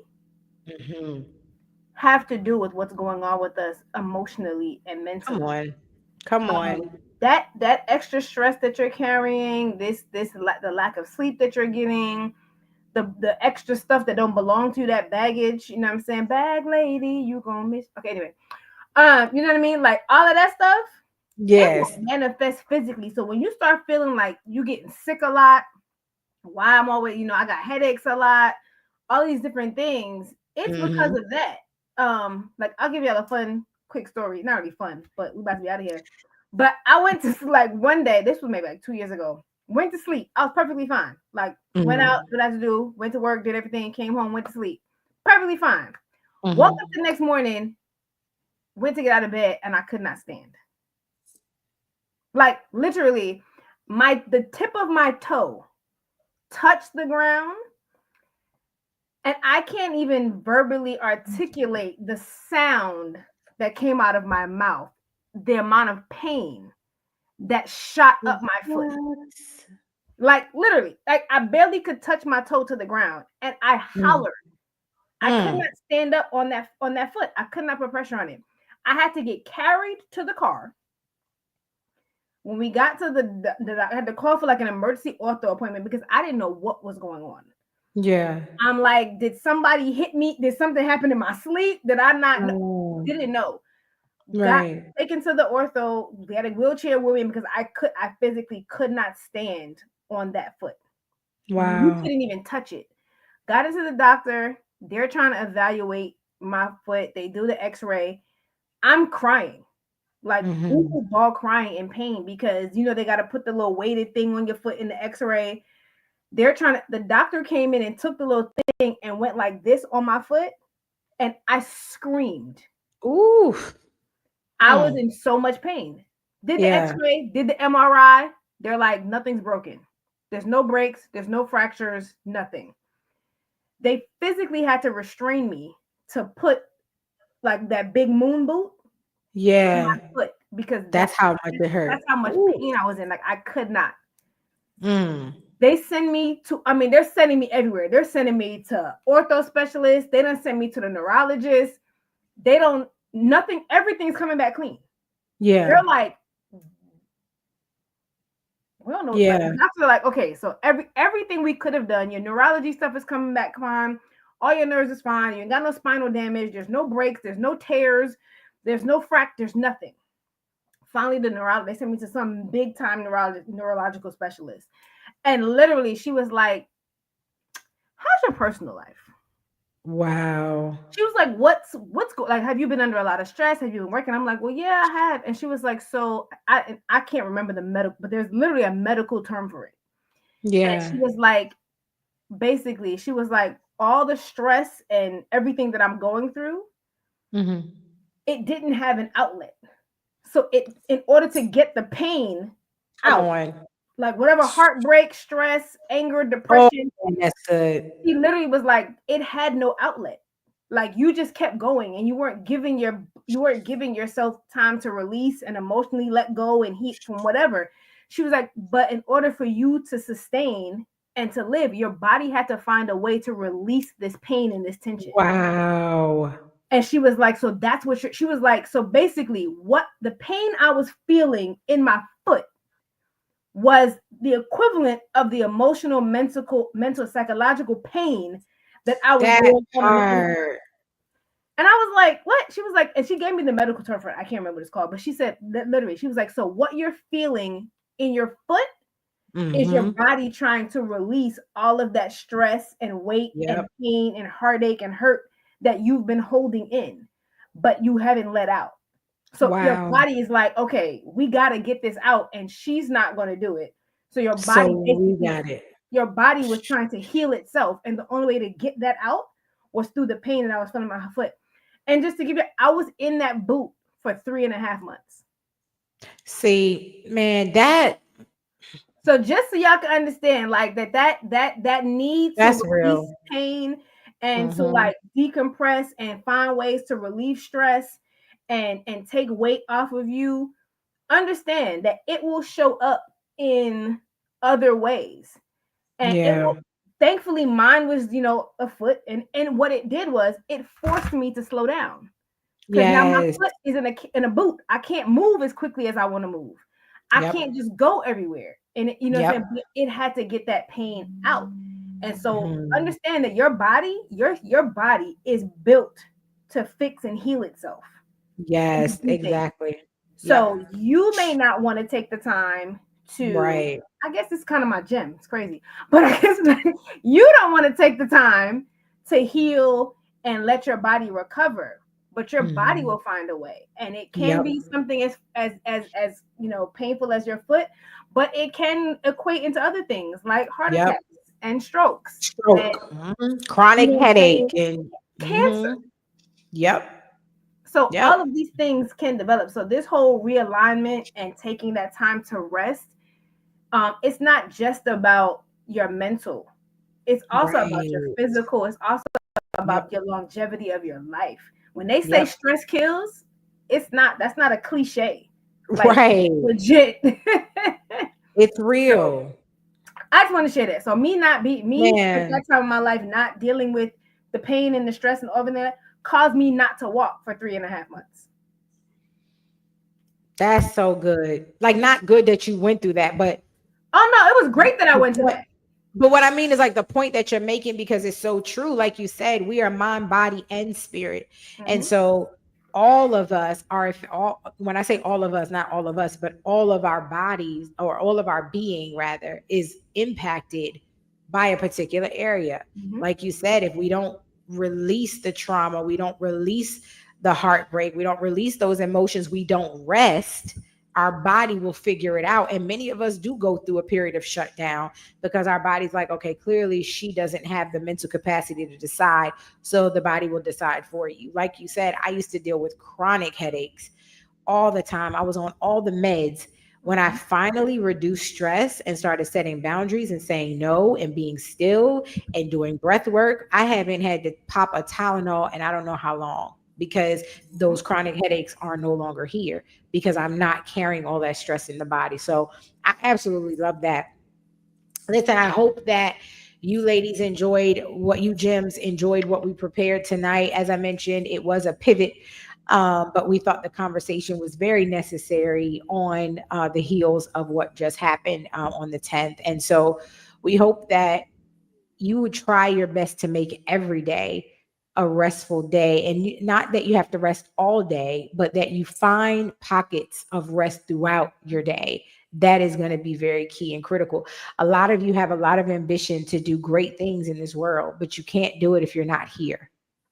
Mhm. have to do with what's going on with us emotionally and Come mentally. on. Come on. That extra stress that you're carrying, the lack of sleep that you're getting, the extra stuff that don't belong to you, that baggage, you know what I'm saying? Bag lady, you gonna miss. Okay, anyway. You know what I mean? Like all of that stuff, it will Yes. manifest physically. So when you start feeling like you getting sick a lot, why I'm always, I got headaches a lot, all these different things, it's because Mhm. of that. Like I'll give y'all a fun, quick story. Not really fun, but we about to be out of here. But I went to like one day, this was maybe like 2 years ago. Went to sleep. I was perfectly fine. Like went out, Mhm. did what I had to do, went to work, did everything, came home, went to sleep. Perfectly fine. Woke up Mhm. the next morning, went to get out of bed, and I could not stand. Like literally, the tip of my toe touched the ground And I can't even verbally articulate the sound that came out of my mouth, the amount of pain that shot up my foot. What? Like literally, like I barely could touch my toe to the ground, and I Mm, hollered. I could mm. not stand up on that foot. I could not put pressure on it. I had to get carried to the car. When we got to I had to call for like an emergency ortho appointment because I didn't know what was going on. Yeah. I'm like, did somebody hit me? Did something happen in my sleep? Did I not know? Oh, Didn't know. Got right. taken to the ortho. We had a wheelchair with me because I physically could not stand on that foot. You Wow. couldn't even touch it. Got into the doctor. They're trying to evaluate my foot. They do the x-ray. I'm crying, like Hmm. boo ball crying in pain because they got to put the little weighted thing on your foot in the x-ray. The doctor came in and took the little thing and went like this on my foot, and I screamed. Ooh. I was Mm. in so much pain. Did the Yeah. x-ray, did the MRI. They're like, nothing's broken. There's no breaks, there's no fractures, nothing. They physically had to restrain me to put like that big moon boot on Yeah. my foot because That's how much it that's hurt. how much Ooh. pain I was in. Like I could not. Mm. They send me to, I mean, they're sending me everywhere. They're sending me to ortho specialists. They don't send me to the neurologist. They don't, nothing, everything's coming back clean. Yeah. They're like, we don't know. Like the Yeah. doctors are like, okay, so everything we could have done, your neurology stuff is coming back fine. All your nerves is fine. You ain't got no spinal damage. There's no breaks. There's no tears. There's no there's nothing. Finally, the neurologist, they sent me to some big time neurological specialist. And literally, she was like, how's your personal life? Wow. She was like, like, have you been under a lot of stress? Have you been working? I'm like, well, yeah, I have. And she was like, so I can't remember the medical, but there's literally a medical term for it. And Yeah. she was like, basically, she was like, all the stress and everything that I'm going through, Hmm. it didn't have an outlet. So in order to get the pain Come out, on. like whatever heartbreak, stress, anger, Oh, depression, that's good. he literally was like, it had no outlet. Like you just kept going and you weren't giving yourself time to release and emotionally let go and heat from whatever. She was like, but in order for you to sustain and to live, your body had to find a way to release this pain and this tension. Wow. And she was like, so that's what she was like. So basically, what the pain I was feeling in my foot was the equivalent of the emotional, mental, psychological pain that I was That going on the inside. part. And I was like, what? She was like, and she gave me the medical term for it. I can't remember what it's called, but she said that literally, she was like, so what you're feeling in your foot is your Hmm. body trying to release all of that stress and weight and Yep. pain and heartache and hurt that you've been holding in, but you haven't let out. So your Wow. body is like, okay, we got to get this out, and she's not going to do it. So So we got it. your body was trying to heal itself, and the only way to get that out was through the pain that I was feeling in my foot. And just to give you, I was in that boot for 3.5 months. See, man, that So just so y'all can understand, like that need to that's release real. pain and to Hmm. like decompress and find ways to relieve stress and take weight off of you, understand that it will show up in other ways. And it Yeah. will, thankfully mine was, a foot, and what it did was it forced me to slow down. Because now my Yes. foot is in a boot. I can't move as quickly as I want to move. I Yep. can't just go everywhere. And what I'm Yep. saying? It had to get that pain out. And so Mhm. understand that your body, your body is built to fix and heal itself and to Yes, do things. exactly. Yep. So you may not want to take the time to, Right. I guess it's kind of my gem. It's crazy. But I guess you don't want to take the time to heal and let your body recover. But your body Mhm. will find a way. And it can Yep. be something as painful as your foot, but it can equate into other things like heart Yep. attacks and strokes and Stroke. Mhm. Chronic what I'm saying, headache and cancer. yep. So all Yep. of these things can develop. So this whole realignment and taking that time to rest, it's not just about your mental. It's also about your Right. physical. It's also about Yep. your longevity of your life. When they say Yep. stress kills, it's not. That's not a cliche. Like Right. legit. It's So real. I just want to share that. So me at Man, that time of my life not dealing with the pain and the stress and all of that caused me not to walk for 3.5 months. that's so good. Like, not good that you went through that, but Oh no, it was great that I the went to point, that. but what I mean is like the point that you're making, because it's so true. Like you said, we are mind, body, and spirit. And Hmm. so all of us are, if all, when I say all of us, not all of us, but all of our bodies, or all of our being rather, is impacted by a particular area. Hmm. Like you said, if we don't release the trauma, we don't release the heartbreak, we don't release those emotions, we don't rest, our body will figure it out. And many of us do go through a period of shutdown because our body's like, okay, clearly she doesn't have the mental capacity to decide. So the body will decide for you. Like you said, I used to deal with chronic headaches all the time. I was on all the meds. When I Hmm. finally reduced stress and started setting boundaries and saying no and being still and doing breath work, I haven't had to pop a Tylenol and I don't know how long, because those chronic headaches are no longer here because I'm not carrying all that stress in the body. So I absolutely love that. Listen, I hope that you ladies enjoyed what you gems enjoyed what we prepared tonight. As I mentioned, it was a pivot, but we thought the conversation was very necessary on the heels of what just happened on the 10th. And so we hope that you would try your best to make every day a restful day, and not that you have to rest all day, but that you find pockets of rest throughout your day. That is going to be very key and critical. A lot of you have a lot of ambition to do great things in this world, but you can't do it if you're not here.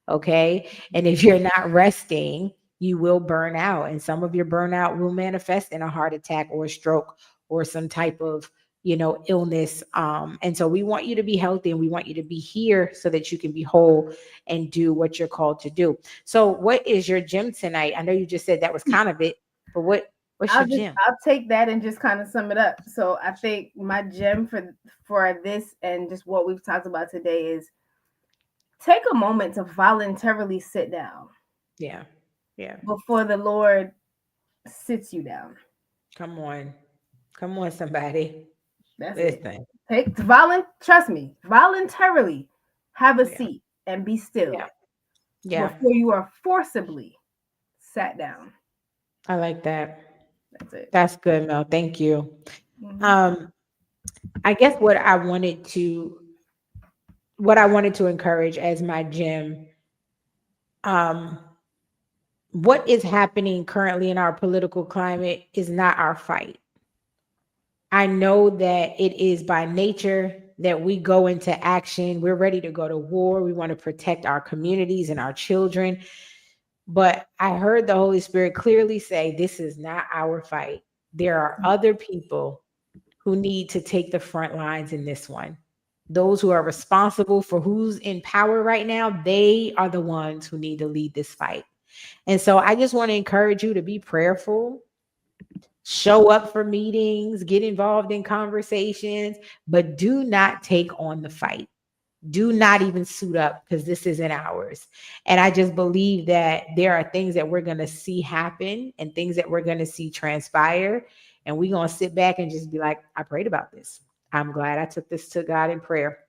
Okay. And if you're not resting, you will burn out. And some of your burnout will manifest in a heart attack or a stroke or some type of illness. And so we want you to be healthy, and we want you to be here so that you can be whole and do what you're called to do. So what is your gym tonight? I know you just said that was kind of it, but what's your gym? I'll take that and just kind of sum it up. So I think my gem for this and just what we've talked about today is take a moment to voluntarily sit down Yeah. Yeah. before the Lord sits you down. Come on. Come on, somebody. That's it. Listen. Trust me, voluntarily have a Yeah. seat and be Yeah. still Yeah. before you are forcibly sat down. I like that. That's it. That's good, Mel. Thank you. Hmm. Um, I guess what I wanted to encourage as my gym, um, what is happening currently in our political climate is not our fight. I know that it is by nature that we go into action. We're ready to go to war. We want to protect our communities and our children. But I heard the Holy Spirit clearly say, this is not our fight. There are other people who need to take the front lines in this one. Those who are responsible for who's in power right now, they are the ones who need to lead this fight. And so I just want to encourage you to be prayerful, show up for meetings, get involved in conversations, but do not take on the fight. Do not even suit up, because this isn't ours. And I just believe that there are things that we're going to see happen and things that we're going to see transpire. And we're going to sit back and just be like, I prayed about this. I'm glad I took this to God in prayer.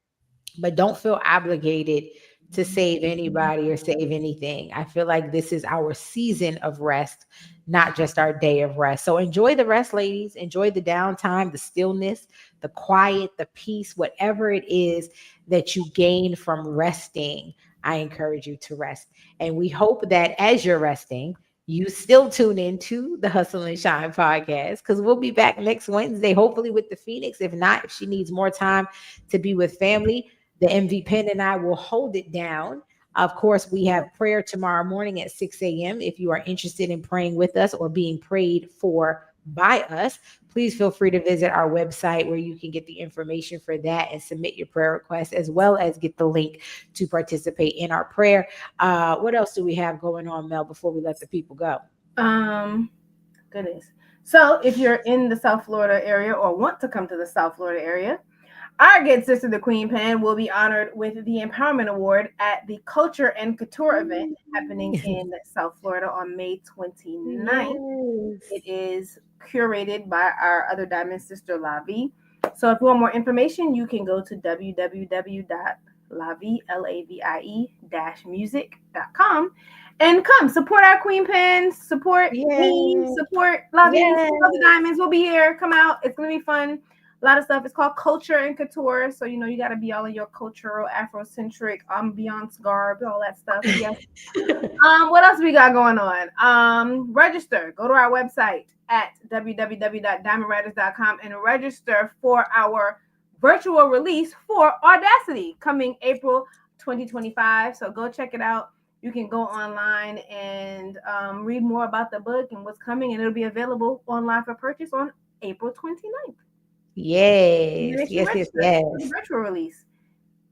But don't feel obligated to save anybody or save anything. I feel like this is our season of rest, not just our day of rest. So enjoy the rest, ladies. Enjoy the downtime, the stillness, the quiet, the peace, whatever it is that you gain from resting. I encourage you to rest. And we hope that as you're resting, you still tune into the Hustle and Shine podcast, because we'll be back next Wednesday, hopefully with the Phoenix. If not, if she needs more time to be with family, the MV Pen and I will hold it down. Of course, we have prayer tomorrow morning at 6 a.m. If you are interested in praying with us or being prayed for by us, please feel free to visit our website where you can get the information for that and submit your prayer request, as well as get the link to participate in our prayer. What else do we have going on, Mel, before we let the people go? Um, Goodness. So if you're in the South Florida area or want to come to the South Florida area, Our good sister, the Queen Pen, will be honored with the Empowerment Award at the Culture and Couture event happening in South Florida on May 29th. Yes. It is curated by our other diamond sister, Lavi. So if you want more information, you can go to www.lavi-music.com and come support our Queen Pens, support me, Yes. support Lavi, Yes. support the diamonds. We'll be here. Come out. It's gonna be fun. A lot of stuff. It's called Culture and Couture. So you got to be all in your cultural, Afrocentric, ambiance garb, all that stuff. Yes. What else we got going on? Register. Go to our website at www.diamondwriters.com and register for our virtual release for Audacity coming April 2025. So go check it out. You can go online and read more about the book and what's coming, and it'll be available online for purchase on April 29th. Yes. Make sure you Yes. Yes. register for the Yes. virtual release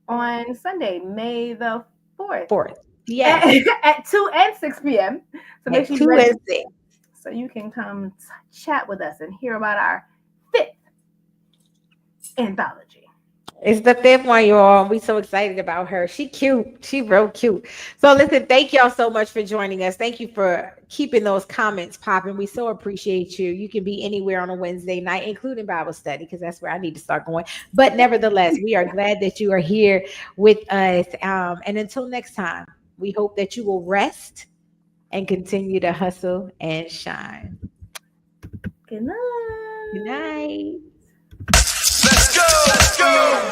on Sunday, May the 4th. Fourth. At, Yes. at 2 and 6 p.m. So make At sure you 2 register and 6. so you can come chat with us and hear about our 5th anthology. It's the fifth one, y'all. We so excited about her. She cute. She real cute. So listen, thank y'all so much for joining us. Thank you for keeping those comments popping. We so appreciate you. You can be anywhere on a Wednesday night, including Bible study, because that's where I need to start going. But nevertheless, we are glad that you are here with us. And until next time, we hope that you will rest and continue to hustle and shine. Good night. Good night. Let's go. Let's go.